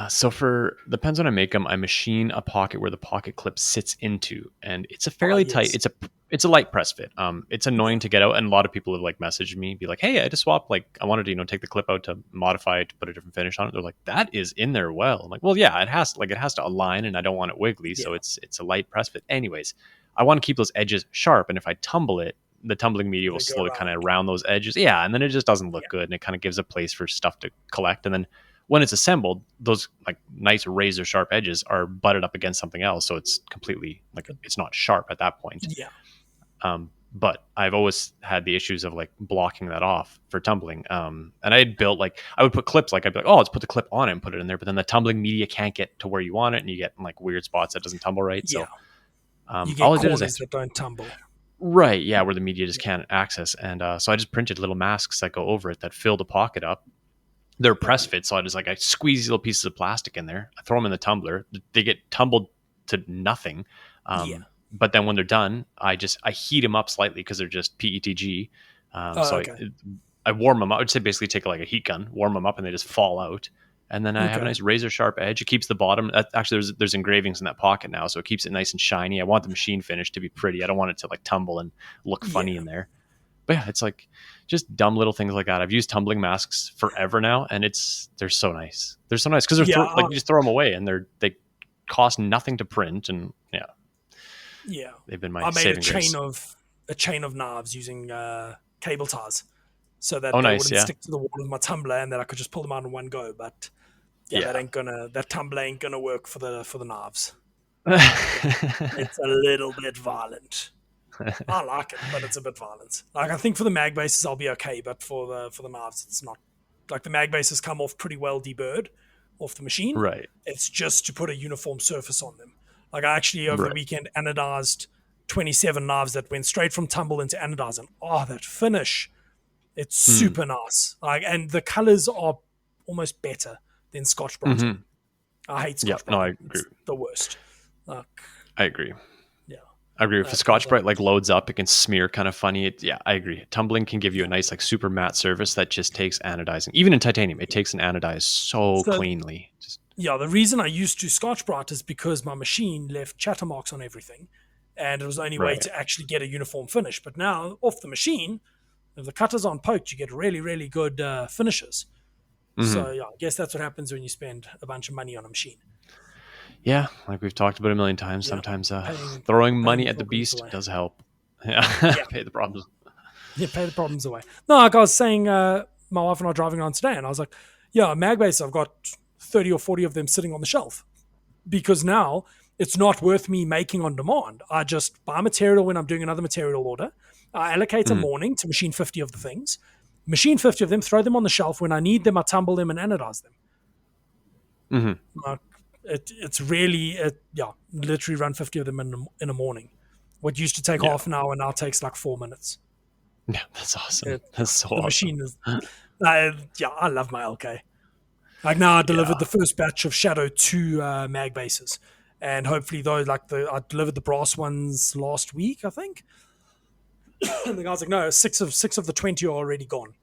So for depends when I make them, I machine a pocket where the pocket clip sits into, and it's a Oh fairly tight. yes. It's a light press fit. It's Yeah. annoying to get out, and a lot of people have like messaged me, be like, "Hey, I just swapped. Like, I wanted to take the clip out to modify it to put a different finish on it." They're like, "That is in there well." I'm like, "Well, yeah, it has to align, and I don't want it wiggly, Yeah. so it's a light press fit." Anyways, I want to keep those edges sharp, and if I tumble it, the tumbling media will They go slowly kind around. of round those edges. Yeah, and then it just doesn't look Yeah. good, and it kind of gives a place for stuff to collect, and then when it's assembled, those like nice razor sharp edges are butted up against something else, so it's completely like it's not sharp at that point. Yeah. But I've always had the issues of like blocking that off for tumbling. And I had built like I would put clips, like I'd be like, oh, let's put the clip on it and put it in there, but then the tumbling media can't get to where you want it, and you get in like weird spots that doesn't tumble right. Yeah. So You all get I did is corners that don't tumble. right, yeah, where the media just can't access, and so I just printed little masks that go over it that fill the pocket up. They're press fit, so I squeeze these little pieces of plastic in there, I throw them in the tumbler, they get tumbled to nothing. Yeah. But then when they're done, I heat them up slightly because they're just PETG. Oh, So okay. I warm them up. I would say basically take like a heat gun, warm them up, and they just fall out. And then I have a Okay. nice razor sharp edge. It keeps the bottom. Actually, there's engravings in that pocket now, so it keeps it nice and shiny. I want the machine finish to be pretty. I don't want it to like tumble and look funny Yeah. in there. But yeah, it's like just dumb little things like that. I've used tumbling masks forever now, and they're so nice. They're so nice because Yeah. like you just throw them away, and they cost nothing to print, and yeah, Yeah. they've been my I made saving grace. a chain of knives using cable ties, so that Oh, they nice, wouldn't yeah, stick to the wall of my tumbler, and that I could just pull them out in one go. But yeah, yeah. that tumbler ain't gonna work for the knives. It's a little bit violent. I like it, but it's a bit violent. Like, I think for the mag bases I'll be okay, but for the knives it's not. Like, the mag bases come off pretty well deburred off the machine. Right, It's just to put a uniform surface on them. Like, I actually over the right. weekend anodized 27 knives that went straight from tumble into anodize, and that finish, it's Mm. super nice. Like, and the colors are almost better than Scotch Brite. Mm-hmm. I hate Yeah, Scotch no, I Brite. agree. It's the worst. Like, I agree. yeah, I agree. If a those Scotch are Brite like nice. loads up, it can smear kind of funny. Yeah, I agree. Tumbling can give you a nice like super matte surface that just takes anodizing. Even in titanium, it takes an anodize so So cleanly. Just yeah, the reason I used to Scotch Brite is because my machine left chatter marks on everything, and it was the only way right. to actually get a uniform finish. But now, off the machine, if the cutters aren't poked, you get really, really good finishes. Mm-hmm. So yeah, I guess that's what happens when you spend a bunch of money on a machine. Yeah, like we've talked about a million times. Yeah, Sometimes paying throwing paying money the at the problems beast away. does help. Yeah, Yeah, pay the problems. yeah, pay the problems away. No, like I was saying, my wife and I were driving around today, and I was like, yeah, Magbase, I've got 30 or 40 of them sitting on the shelf, because now it's not worth me making on demand. I just buy material when I'm doing another material order. I allocate a Mm. morning to machine 50 of the things, machine 50 of them, throw them on the shelf. When I need them, I tumble them and anodize them. Mm-hmm. Like, it's really, yeah, literally run 50 of them in a morning. What used to take Yeah, half an hour now takes like 4 minutes. yeah, that's awesome. It, That's so the awesome. machine is, yeah, I love my LK. Like, now I Yeah, delivered the first batch of Shadow 2 mag bases. And hopefully, though, I delivered the brass ones last week, I think. And the guy's like, no, six of the 20 are already gone.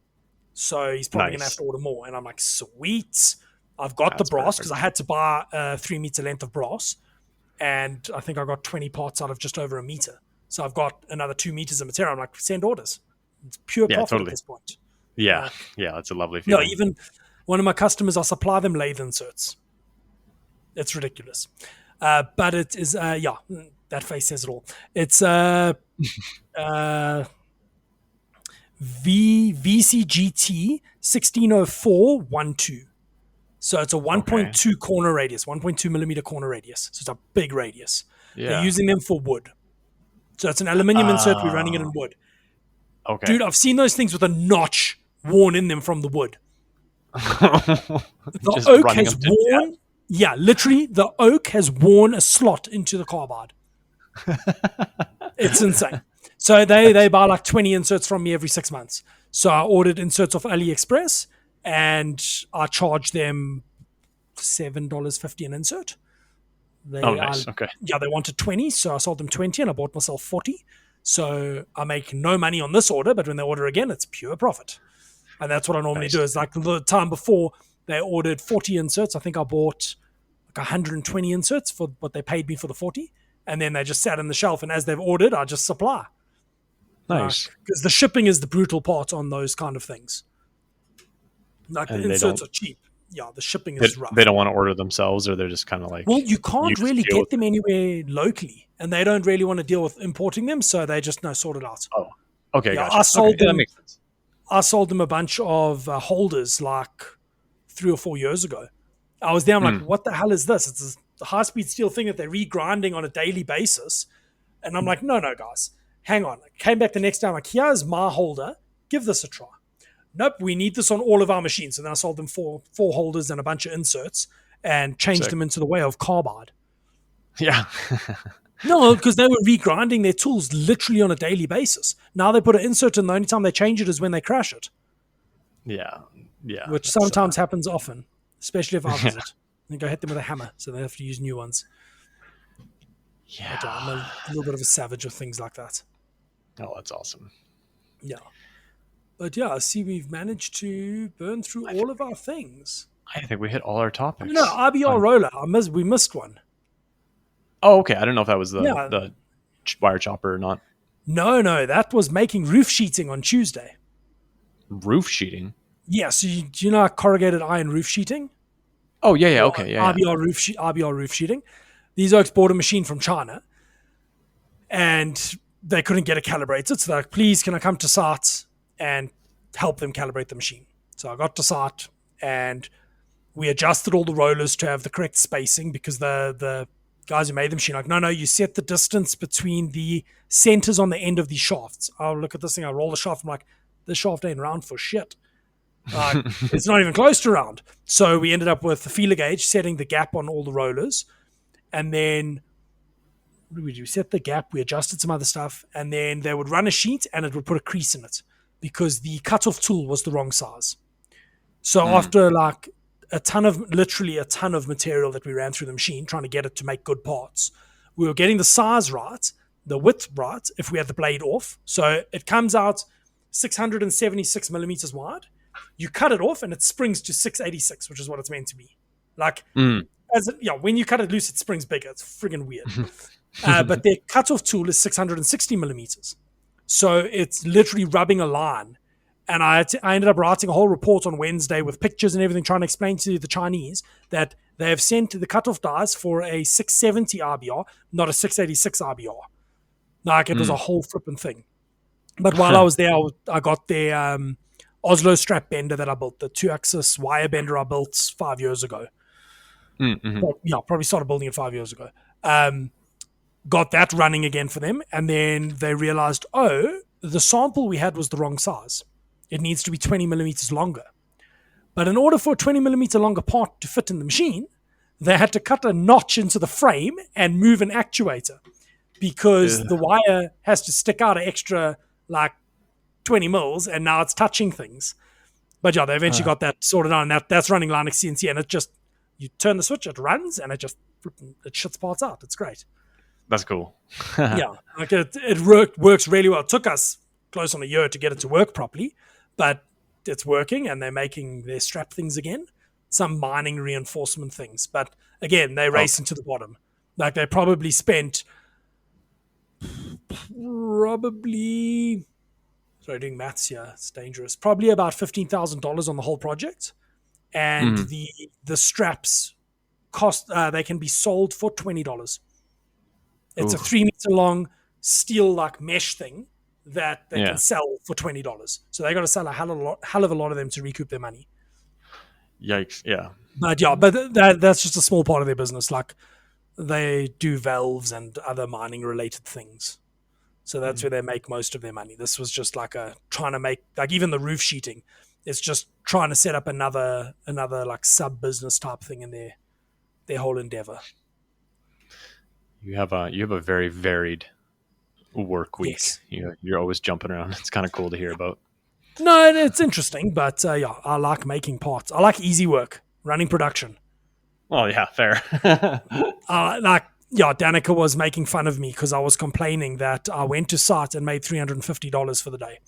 So he's probably going to have nice. to order more. And I'm like, sweet. I've got the That's brass because perfect. I had to buy a 3 meter length of brass. and I think I got 20 parts out of just over a meter. So I've got another 2 meters of material. I'm like, send orders. It's pure Yeah, profit at totally. this point. Yeah, yeah, that's a lovely No, feeling. even one of my customers, I supply them lathe inserts. It's ridiculous. But it is, that face says it all. It's VCGT 160412. So it's a Okay. 1.2 corner radius, 1.2 millimeter corner radius. So it's a big radius. They're Yeah. using them for wood. So it's an aluminium insert. We're running it in wood. Okay. Dude, I've seen those things with a notch worn in them from the wood. The Just oak running has them to death. worn, yeah, literally, the oak has worn a slot into the carbide. It's insane. So they buy like 20 inserts from me every 6 months. So I ordered inserts off AliExpress, and I charge them $7.50 an insert. Oh, nice. Okay. They wanted 20, so I sold them 20 and I bought myself 40. So I make no money on this order, but when they order again, it's pure profit. And that's what I normally Nice. do. Is like the time before they ordered 40 inserts, I think I bought like 120 inserts for what they paid me for the 40. And then they just sat on the shelf, and as they've ordered, I just supply. Nice. Because the shipping is the brutal part on those kind of things. Like And the they inserts don't are cheap. Yeah, the shipping they, is rough. they don't want to order themselves, or they're just kind of like, Well, you can't just really deal get with them anywhere locally, and they don't really want to deal with importing them, so they just sort it out. Oh, okay, Yeah, gotcha. I sold Okay, that them. makes sense. I sold them a bunch of holders like 3 or 4 years ago. I was there. I'm like, what the hell is this? It's a high-speed steel thing that they're regrinding on a daily basis, and I'm like, no, guys, hang on. I came back the next day. I'm like, here's my holder. Give this a try. Nope, we need this on all of our machines. And then I sold them four holders and a bunch of inserts and changed Sick. them into the way of carbide. Yeah. No, because they were regrinding their tools literally on a daily basis. Now they put an insert in. The only time they change it is when they crash it, Yeah. Yeah. which that's, sometimes happens often, especially if I visit. Then go hit them with a hammer, so they have to use new ones. yeah. But, I'm a little bit of a savage with things like that. Oh, that's awesome. Yeah. But yeah, I see we've managed to burn through all of our things. I think we hit all our topics. No, RBR roller. We missed one. Oh, okay. I don't know if that was Yeah. the wire chopper or not. No, that was making roof sheeting on Tuesday. Roof sheeting. Yeah, so do you know corrugated iron roof sheeting? Oh, yeah. Okay. Yeah. RBR roof sheeting. These oaks bought a machine from China, and they couldn't get it calibrated. So they're like, please, can I come to site and help them calibrate the machine? So I got to site, and we adjusted all the rollers to have the correct spacing, because the guys who made the machine like, no, you set the distance between the centers on the end of these shafts. I'll look at this thing, I roll the shaft, I'm like, this shaft ain't round for shit. It's not even close to round. So we ended up with the feeler gauge, setting the gap on all the rollers. And then what did we do? We set the gap, we adjusted some other stuff, and then they would run a sheet and it would put a crease in it because the cutoff tool was the wrong size. So after like literally a ton of material that we ran through the machine, trying to get it to make good parts, we were getting the size right, the width right, if we had the blade off. So it comes out 676 millimeters wide. You cut it off and it springs to 686, which is what it's meant to be. Like, when you cut it loose, it springs bigger. It's friggin' weird. But their cutoff tool is 660 millimeters. So it's literally rubbing a line. And I ended up writing a whole report on Wednesday with pictures and everything, trying to explain to the Chinese that they have sent the cutoff dies for a 670 RBR, not a 686 RBR. Like, it was a whole flipping thing. But while I was there, I got their Oslo strap bender that I built, the 2-axis wire bender I built 5 years ago. Well, probably started building it 5 years ago. Got that running again for them, and then they realized, the sample we had was the wrong size. It needs to be 20 millimeters longer. But in order for a 20 millimeter longer part to fit in the machine, they had to cut a notch into the frame and move an actuator, because the wire has to stick out an extra like 20 mils, and now it's touching things. But yeah, they eventually got that sorted out, and that's running Linux CNC, and it just, you turn the switch, it runs, and it shits parts out. It's great. That's cool. Yeah, like it works really well. It took us close on a year to get it to work properly, but it's working, and they're making their strap things again, some mining reinforcement things. But again, they race into the bottom. Like they probably spent probably sorry doing maths here, it's dangerous. Probably about $15,000 on the whole project, and Mhm. the straps cost they can be sold for $20. It's a Ooh, 3 meter long steel like mesh thing that they can yeah. sell for $20. So they got to sell a hell of a lot of them to recoup their money. Yikes. Yeah. But yeah, but that's just a small part of their business. Like they do valves and other mining related things. So that's Mm. where they make most of their money. This was just like a trying to make like even the roof sheeting. It's just trying to set up another like sub business type thing in their whole endeavor. You have a very varied work week. Yes. You're always jumping around. It's kind of cool to hear about. No, it's interesting, but yeah, I like making parts. I like easy work, running production. Oh yeah, fair. Like, yeah, Danica was making fun of me because I was complaining that I went to site and made $350 for the day.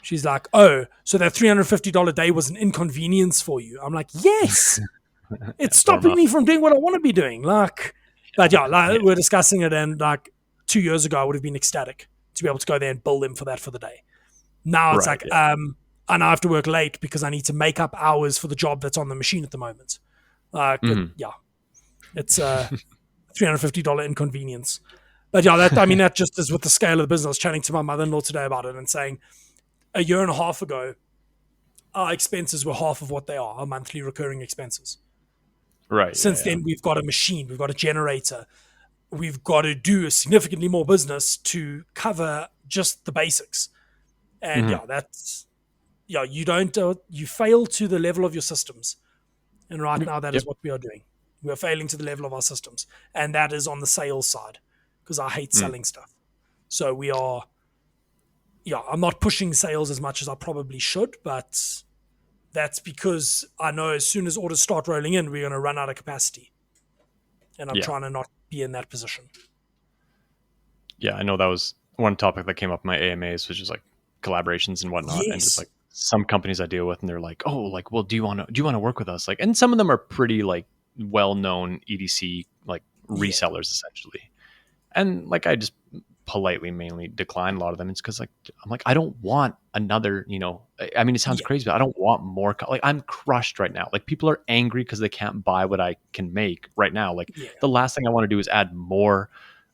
She's like, "Oh, so that $350 day was an inconvenience for you?" I'm like, "Yes, it's Fair stopping enough. me from doing what I want to be doing." Like, but yeah, Yeah. like, we're discussing it, and like 2 years ago, I would have been ecstatic to be able to go there and bill them for the day. Now it's Right. like, Yeah. I now have to work late because I need to make up hours for the job that's on the machine at the moment. Like, Mhm. yeah, it's a $350 inconvenience. But yeah, that I mean, that just is with the scale of the business. I was chatting to my mother-in-law today about it and saying a year and a half ago, our expenses were half of what they are, our monthly recurring expenses. Right. Yeah. Since Yeah. then, we've got a machine, we've got a generator, we've got to do significantly more business to cover just the basics. And Mhm. yeah, that's yeah, you don't you fail to the level of your systems, and right now that is Yep. what we are doing. We are failing to the level of our systems, and that is on the sales side because I hate Mm. selling stuff. So we are, yeah, I'm not pushing sales as much as I probably should, but that's because I know as soon as orders start rolling in, we're going to run out of capacity, and I'm Yeah. trying to not be in that position. Yeah. I know that was one topic that came up in my AMAs, which is like collaborations and whatnot, and just Yes. like some companies I deal with, and they're like, "Oh, like, well, do you want to work with us?" Like, and some of them are pretty like well-known EDC like Yeah. resellers essentially, and like I just politely mainly decline a lot of them. It's because like I'm like I don't want another. I mean, it sounds Yeah. crazy, but I don't want more. Like I'm crushed right now. Like people are angry because they can't buy what I can make right now. Like Yeah. the last thing I want to do is add more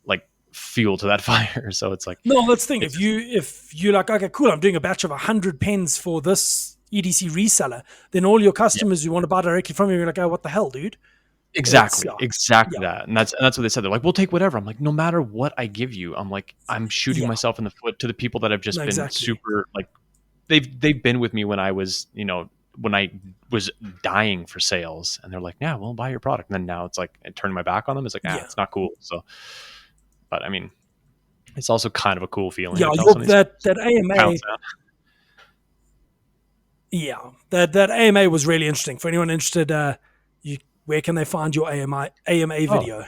like fuel to that fire. So it's like No, that's the thing. it's If you like, okay, cool, I'm doing a batch of 100 pens for this EDC reseller, then all your yeah, customers who want to buy directly from you are like, oh, what the hell, dude? It's exactly yeah, exactly yeah, that, and that's what they said. They're like, we'll take whatever. I'm like, no matter what I give you, I'm like I'm shooting yeah, myself in the foot to the people that have no, just been exactly. super like they've been with me when I was, when I was dying for sales, and they're like, yeah, we'll buy your product. And then now it's like turning my back on them. It's like, Yeah, it's not cool. So, but I mean, it's also kind of a cool feeling. yeah. Like, also needs That AMA, pounds out. yeah, that AMA was really interesting. For anyone interested, you where can they find your AMA Oh, video?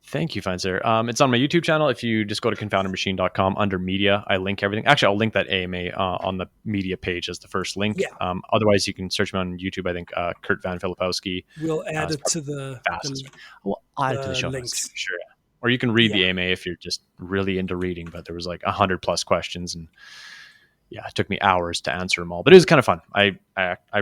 thank you, fine sir. It's on my YouTube channel. If you just go to confoundedmachine.com under media, I link everything. Actually, I'll link that AMA on the media page as the first link. Yeah, Otherwise, you can search me on YouTube. I think Kurt Van Filipowski we'll add is it probably to the the fastest. Well, I'll add it to the the show notes too, links. sure. Or you can read Yeah, the AMA if you're just really into reading. But there was like 100+ questions, and yeah, it took me hours to answer them all. But it was kind of fun. I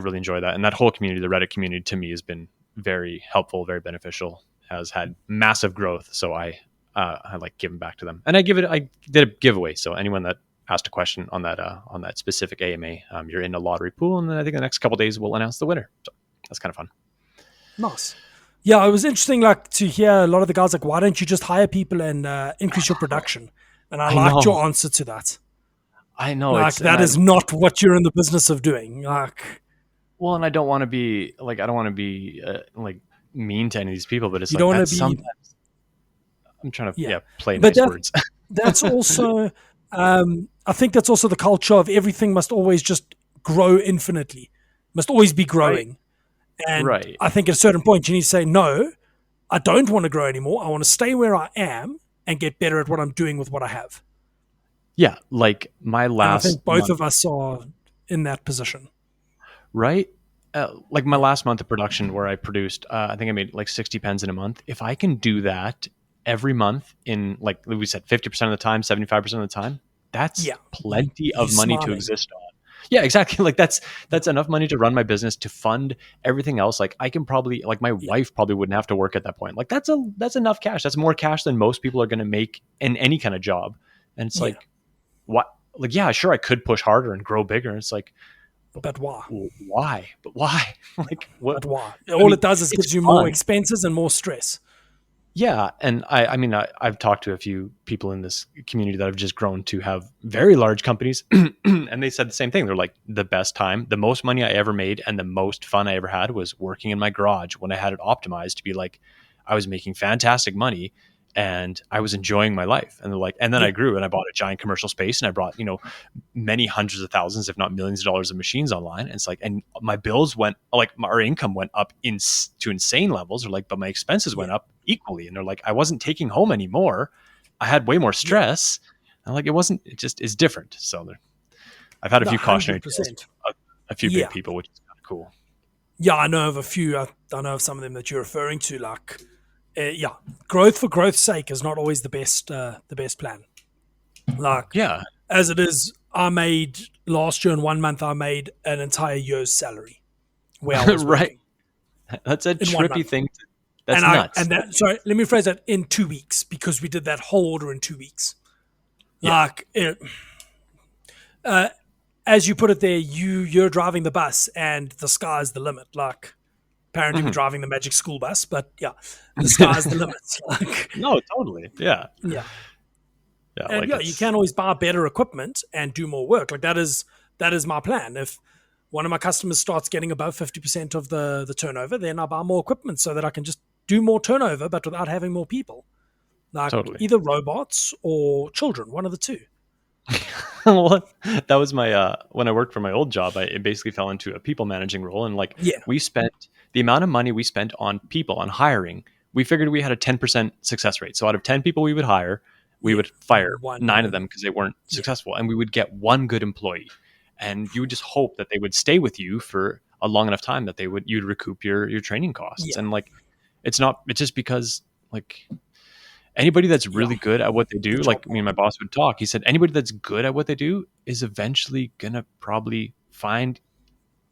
really enjoy that, and that whole community, the Reddit community, to me has been very helpful, very beneficial. Has had massive growth, so I like giving back to them, and I did a giveaway. So anyone that asked a question on that specific AMA, you're in a lottery pool, and then I think the next couple of days we'll announce the winner. So that's kind of fun. nice. Yeah, it was interesting, like to hear a lot of the guys like, why don't you just hire people and increase your production? And I I liked know, your answer to that. I know Like it's and that I is not what you're in the business of doing. Like well, and I don't want to be like I don't want to be like mean to any of these people, but it's you like don't want to that's be, sometimes I'm trying to yeah. play But nice words. that's also, I think that's also the culture of everything must always just grow infinitely, must always be Right, growing. And right. I think at a certain point you need to say, no, I don't want to grow anymore. I want to stay where I am and get better at what I'm doing with what I have. Yeah, like my And I last think both month, of us are in that position. right? like my last month of production where I produced, I think I made like 60 pens in a month. If I can do that every month in, like we said, 50% of the time, 75% of the time, that's Yeah, plenty you of money to smiling. exist on. Yeah, exactly. Like that's enough money to run my business, to fund everything else. Like I can probably, like my Yeah, wife probably wouldn't have to work at that point. Like that's enough cash. That's more cash than most people are going to make in any kind of job. And it's yeah. like, what? Like, yeah, sure, I could push harder and grow bigger. It's like, But why? why? But why? Like, what? But why? I All mean, it does is it's gives you more fun. expenses and more stress. Yeah. And I mean, I've talked to a few people in this community that have just grown to have very large companies. And they said the same thing. They're like, the best time, the most money I ever made, and the most fun I ever had was working in my garage when I had it optimized to be like, I was making fantastic money and I was enjoying my life. And they're like, and then I Yeah, grew and I bought a giant commercial space and I brought, many hundreds of thousands, if not millions of dollars of machines online. And it's like, and my bills went, like our income went up to insane levels, or like, but my expenses yeah, went up equally. And they're like, I wasn't taking home anymore. I had way more yeah. stress. And like, it just is different. So I've had a No, few cautionary tales, 100%. a few big Yeah. people, which is kind of cool. Yeah, I know of a few. I know of some of them that you're referring to. Like, yeah, growth for growth's sake is not always the best plan. Like, Yeah. as it is, I made last year in 1 month. I made an entire year's salary where I was Right. working That's a in one trippy month. thing. And That's I nuts. and that sorry, let me phrase that in 2 weeks because we did that whole order in 2 weeks. Yeah. Like, as you put it there, you're driving the bus and the sky's the limit. Like, apparently we're Mhm. driving the magic school bus, but yeah, the sky's the limit. Like, No, totally. Yeah. yeah, Yeah. and Like yeah, you it's, can always buy better equipment and do more work. Like, that is my plan. If one of my customers starts getting above 50% of the turnover, then I buy more equipment so that I can just do more turnover, but without having more people. Like totally. either robots or children, one of the two. Well, that was my when I worked for my old job. It basically fell into a people managing role, and like Yeah, we spent the amount of money we spent on people, on hiring. We figured we had a 10% success rate. So out of 10 people we would hire, we yeah, would fire one. 9 of them because they weren't Yeah, successful, and we would get one good employee. And you would just hope that they would stay with you for a long enough time that you'd recoup your training costs. yeah, And like it's just because like anybody that's yeah. really good at what they The do, job like me and my market. boss would talk. He said anybody that's good at what they do is eventually gonna probably find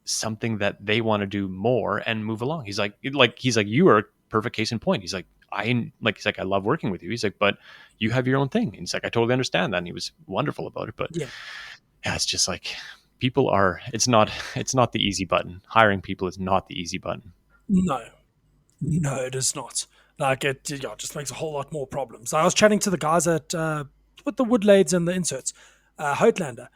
something that they want to do more and move along. He's like you are a perfect case in point. He's like I love working with you. He's like, but you have your own thing. And he's like, I totally understand that. And he was wonderful about it. But Yeah, yeah, it's just like people are. It's not the easy button. Hiring people is not the easy button. no, no, it is not. Like it just makes a whole lot more problems. I was chatting to the guys at with the wood lathes and the inserts, Houtlander.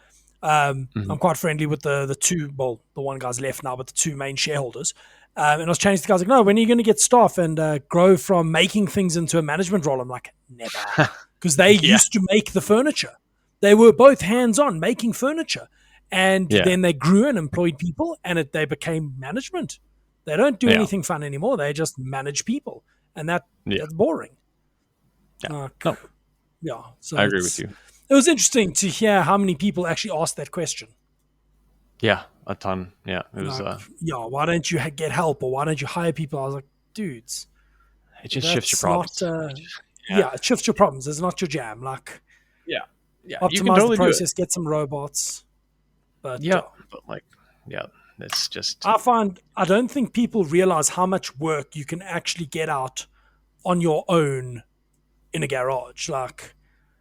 Hmm. I'm quite friendly with the two. Well, the one guy's left now, but the two main shareholders. And I was chatting to the guys like, no, when are you going to get staff and grow from making things into a management role? I'm like, never, because they Yeah, used to make the furniture. They were both hands on making furniture, and yeah, then they grew and employed people, and they became management. They don't do yeah, anything fun anymore. They just manage people, and yeah, that's boring. yeah. Like, No, yeah. So I agree with you. it was interesting to hear how many people actually asked that question. Yeah, a ton. Yeah, it was. Like, yeah, why don't you get help or why don't you hire people? I was like, dudes, It just shifts your that's not. problems. Yeah, Yeah, it shifts your problems. It's not your jam. Like, yeah, yeah. You can optimize the totally do it. process, get some robots. But Yeah, but like, yeah, it's just. I don't think people realize how much work you can actually get out on your own in a garage. Like,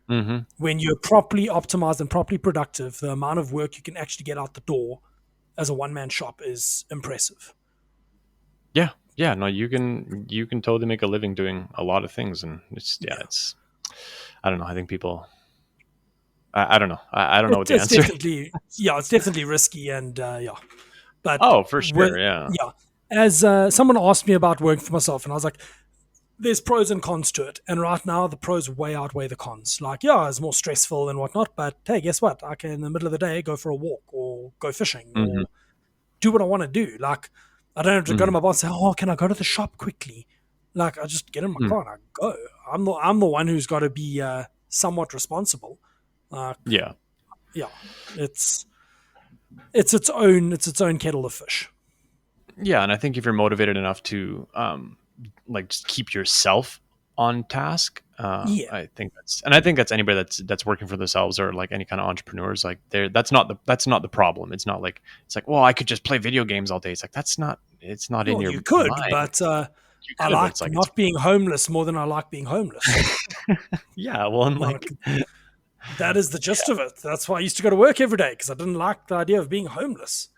Hmm. when you're properly optimized and properly productive, the amount of work you can actually get out the door as a one man shop is impressive. Yeah, yeah. No, you can totally make a living doing a lot of things, and it's yeah, Yeah. it's. I don't know. I think people. I don't know. I don't know what the It's answer. definitely, yeah, it's definitely risky and, yeah. But Oh, for with, sure. Yeah. yeah, as someone asked me about working for myself, and I was like, there's pros and cons to it. And right now, the pros way outweigh the cons. Like, yeah, it's more stressful and whatnot, but hey, guess what? I can, in the middle of the day, go for a walk or go fishing Hmm. or do what I want to do. Like, I don't have to go to Hmm. my boss and say, oh, can I go to the shop quickly? Like, I just get in my car and I go. I'm the one who's got to be somewhat responsible. Like, Yeah. yeah, it's its own kettle of fish. Yeah, and I think if you're motivated enough to like just keep yourself on task, Yeah. I think that's anybody that's working for themselves or like any kind of entrepreneurs. Like that's not the problem. It's like, well, I could just play video games all day. It's like it's not in Well, your you could, mind. but You I could, but like it's like it's not being homeless more than I like being homeless. yeah. Well, and like Like that is the gist of it. That's why I used to go to work every day because I didn't like the idea of being homeless.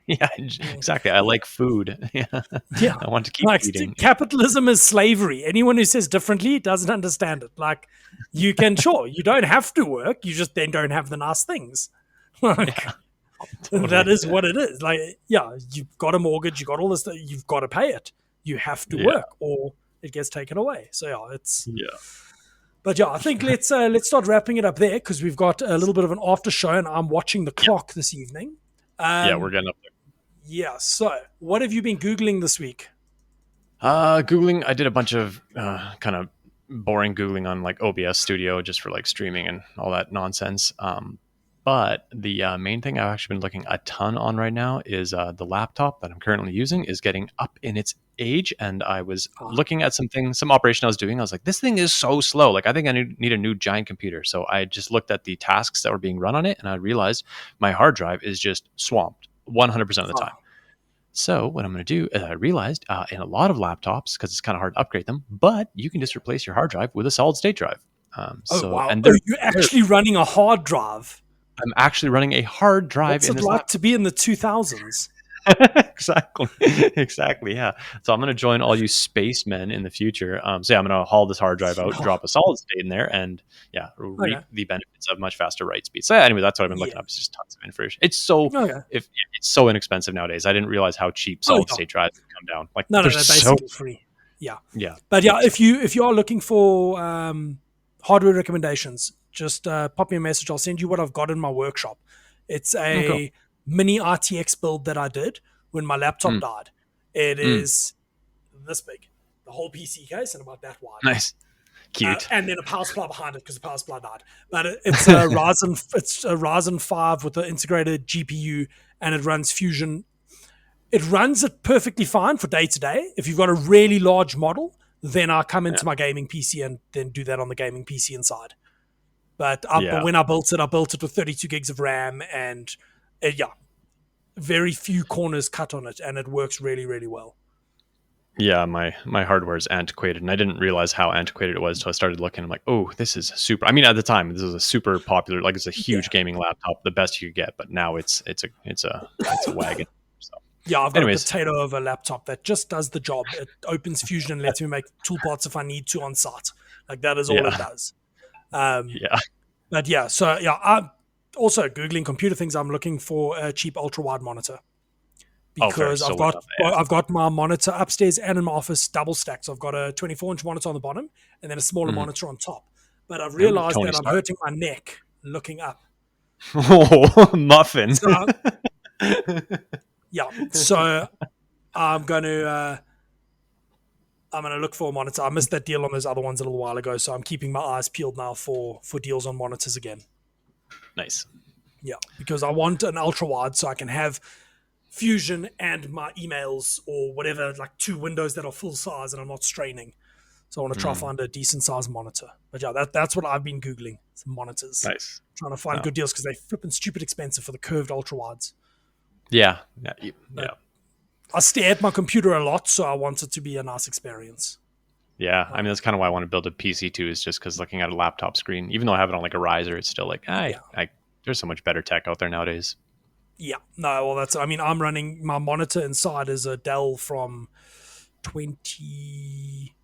yeah, Mm. exactly. I like food. Yeah, Yeah. I want to keep Like eating. capitalism is slavery. Anyone who says differently doesn't understand it. Like you can, sure, you don't have to work. You just then don't have the nice things. Like Yeah, that totally. is what it is. Like, yeah, you've got a mortgage, you got all this, you've got to pay it. You have to Yeah, work or it gets taken away. So yeah, it's, yeah, but yeah, I think let's start wrapping it up there because we've got a little bit of an after show and I'm watching the yeah, clock this evening. yeah. We're Um, getting up there. yeah. So what have you been Googling this week? Googling. I did a bunch of kind of boring Googling on like OBS Studio just for like streaming and all that nonsense. But the main thing I've actually been looking a ton on right now is the laptop that I'm currently using is getting up in its age. And I was Ah, looking at some operation I was doing. I was like, this thing is so slow. Like, I think I need a new giant computer. So I just looked at the tasks that were being run on it and I realized my hard drive is just swamped 100% of the time. ah. So what I'm going to do is I realized in a lot of laptops, because it's kind of hard to upgrade them, but you can just replace your hard drive with a solid state drive. Oh So, wow! and Are you actually running a hard drive? I'm actually running a hard drive What's in it this like laptop. to be in the 2000s? Exactly. Exactly. Yeah. So I'm going to join all you spacemen in the future. So yeah, I'm going to haul this hard drive out, Oh, drop a solid state in there, and yeah, reap okay. the benefits of much faster write speed. So yeah, anyway, that's what I've been Yeah. looking up. It's just tons of information. It's so Okay. if it's so inexpensive nowadays. I didn't realize how cheap Oh solid yeah. state drives have come down. Like No, no, they're they're so basically free. Yeah. yeah. But yeah, So if you are looking for hardware recommendations, just pop me a message. I'll send you what I've got in my workshop. It's okay. a mini RTX build that I did when my laptop Mm, died. It mm, is this big, the whole PC case, and about that wide. nice. Cute. And then a power supply behind it because the power supply died. But it's a Ryzen 5 with an integrated GPU, and it runs Fusion. It runs it perfectly fine for day to day. If you've got a really large model, then I come Yeah. into my gaming PC and then do that on the gaming PC inside. But Yeah. when I built it with 32 gigs of RAM and yeah, very few corners cut on it, and it works really really well. Yeah, my hardware is antiquated, and I didn't realize how antiquated it was until I started looking. I'm like, oh, this is super. I mean, at the time, this was a super popular, like it's a Yeah, huge gaming laptop, the best you could get. But now it's a wagon. So, yeah, I've got a anyways, potato of a laptop that just does the job. It opens Fusion and lets me make tool parts if I need to on site. Like that is all it yeah, does. Um, yeah. but yeah, so yeah, I'm also googling computer things. I'm looking for a cheap ultra wide monitor Oh, fair. because So what? I've got my monitor upstairs and in my office double stacked. So I've got a 24-inch monitor on the bottom and then a smaller Mm. monitor on top. But I've Ooh, realized Tony that I'm Stark. hurting my neck looking up. Oh, muffin. So yeah, so I'm going to. I'm gonna look for a monitor. I missed that deal on those other ones a little while ago, so I'm keeping my eyes peeled now for deals on monitors again. Nice. Yeah, because I want an ultra wide so I can have Fusion and my emails or whatever, like two windows that are full size and I'm not straining. So I want to try to Mm. find a decent size monitor. But yeah, that's what I've been googling: some monitors, Nice. trying to find Oh. good deals because they flipping stupid expensive for the curved ultra wides. Yeah. Yeah. But Yeah. I stare at my computer a lot, so I want it to be a nice experience. Yeah, I mean that's kind of why I want to build a PC too. Is just because looking at a laptop screen, even though I have it on like a riser, it's still like, Yeah, there's so much better tech out there nowadays. yeah. No, well, that's. I mean, I'm running my monitor inside is a Dell from 20.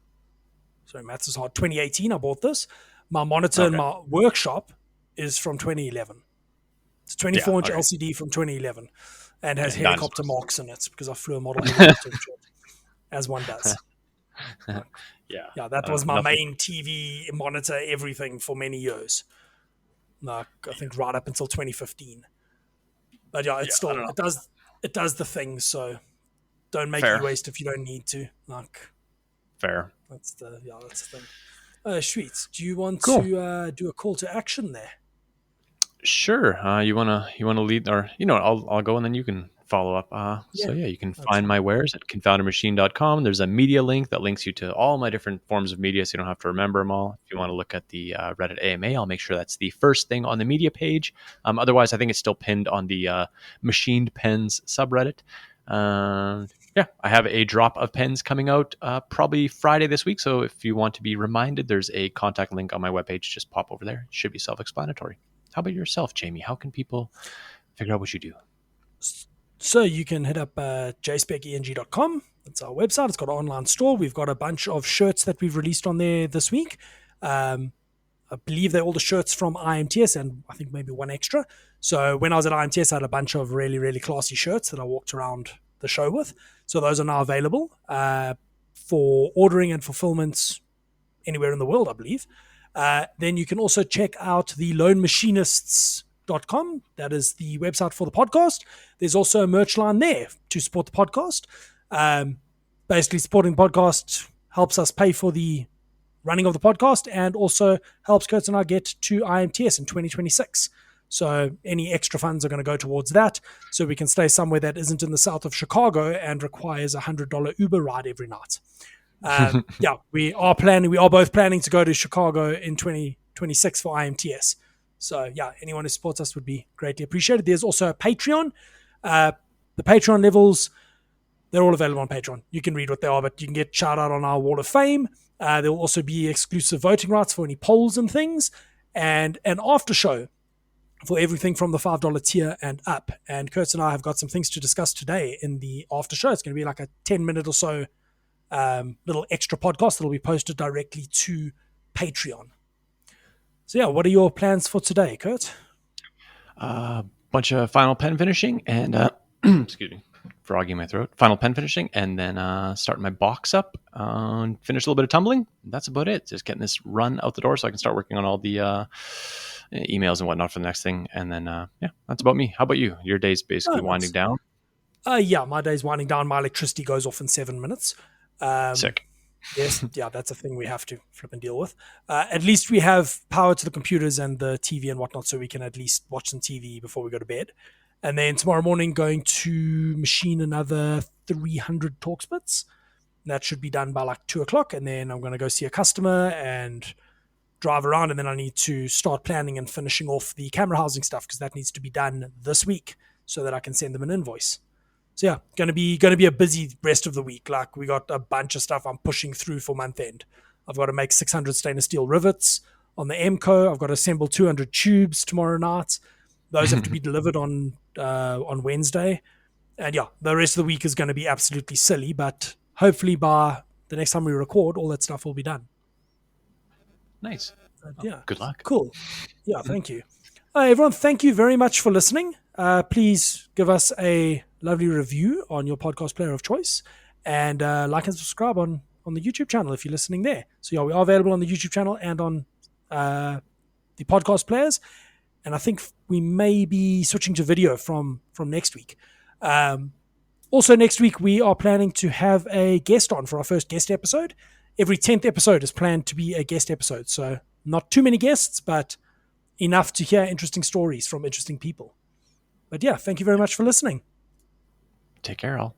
Sorry, maths is hard. 2018. I bought this. My monitor in Okay. my workshop is from 2011. It's a Yeah. 24-inch Okay. LCD from 2011 and has Yeah. helicopter Dinosaurs. marks in it because I flew a model helicopter, as one does. Yeah. Yeah, that I don't was know. my Nothing. main TV monitor, everything for many years. Like, I think right up until 2015. But yeah, Yeah. it's I still don't know. it does the thing. So don't make Fair. e-waste if you don't need to. Like Fair. that's the thing. Sweet. Do you want Cool. to do a call to action there? Sure. You wanna lead, or I'll go and then you can follow up. So Yeah, yeah, you can that's find fine. my wares at confoundedmachine.com. There's a media link that links you to all my different forms of media, so you don't have to remember them all. If you want to look at the Reddit AMA, I'll make sure that's the first thing on the media page. Otherwise, I think it's still pinned on the Machined Pens subreddit. Yeah, I have a drop of pens coming out probably Friday this week. So if you want to be reminded, there's a contact link on my webpage. Just pop over there. It should be self-explanatory. How about yourself, Jamie? How can people figure out what you do? So you can hit up jspeceng.com. That's our website. It's got an online store. We've got a bunch of shirts that we've released on there this week. I believe they're all the shirts from IMTS and I think maybe one extra. So when I was at IMTS, I had a bunch of really, really classy shirts that I walked around the show with. So those are now available for ordering and fulfillment anywhere in the world, I believe. Then you can also check out the Lone Machinists.com. That is the website for the podcast. There's also a merch line there to support the podcast. Basically, supporting the podcast helps us pay for the running of the podcast and also helps Curt and I get to IMTS in 2026. So any extra funds are going to go towards that so we can stay somewhere that isn't in the south of Chicago and requires a $100 Uber ride every night. Yeah, we are both planning to go to Chicago in 2026 for IMTS. So yeah, anyone who supports us would be greatly appreciated. There's also a Patreon. The Patreon levels, they're all available on Patreon. You can read what they are, but you can get shout out on our Wall of Fame. There will also be exclusive voting rights for any polls and things, and an after show for everything from the $5 tier and up. And Curt and I have got some things to discuss today in the after show. It's going to be like a 10-minute or so little extra podcast that will be posted directly to Patreon. So yeah, what are your plans for today, Curt? Bunch of final pen finishing and excuse me, frog in my throat. Final pen finishing and then starting my box up and finish a little bit of tumbling. That's about it. Just getting this run out the door so I can start working on all the emails and whatnot for the next thing. And then yeah, that's about me. How about you? Your day's basically winding down. Yeah, my day's winding down. My electricity goes off in 7 minutes. Sick. Yes, yeah, that's a thing we have to flip and deal with. At least we have power to the computers and the TV and whatnot, so we can at least watch some TV before we go to bed. And then tomorrow morning, going to machine another 300 torque splits. That should be done by like 2 o'clock. And then I'm going to go see a customer and drive around. And then I need to start planning and finishing off the camera housing stuff because that needs to be done this week so that I can send them an invoice. So yeah, going to be a busy rest of the week. Like we got a bunch of stuff I'm pushing through for month end. I've got to make 600 stainless steel rivets on the MCO. I've got to assemble 200 tubes tomorrow night. Those have to be delivered on Wednesday. And yeah, the rest of the week is going to be absolutely silly, but hopefully by the next time we record, all that stuff will be done. Nice. Yeah. Good luck. Cool. Yeah, thank you. Everyone, thank you very much for listening. Please give us a lovely review on your podcast player of choice and like and subscribe on the YouTube channel if you're listening there. So yeah, we are available on the YouTube channel and on the podcast players. And I think we may be switching to video from next week. Also next week, we are planning to have a guest on for our first guest episode. Every 10th episode is planned to be a guest episode. So not too many guests, but enough to hear interesting stories from interesting people. But yeah, thank you very much for listening. Take care, all.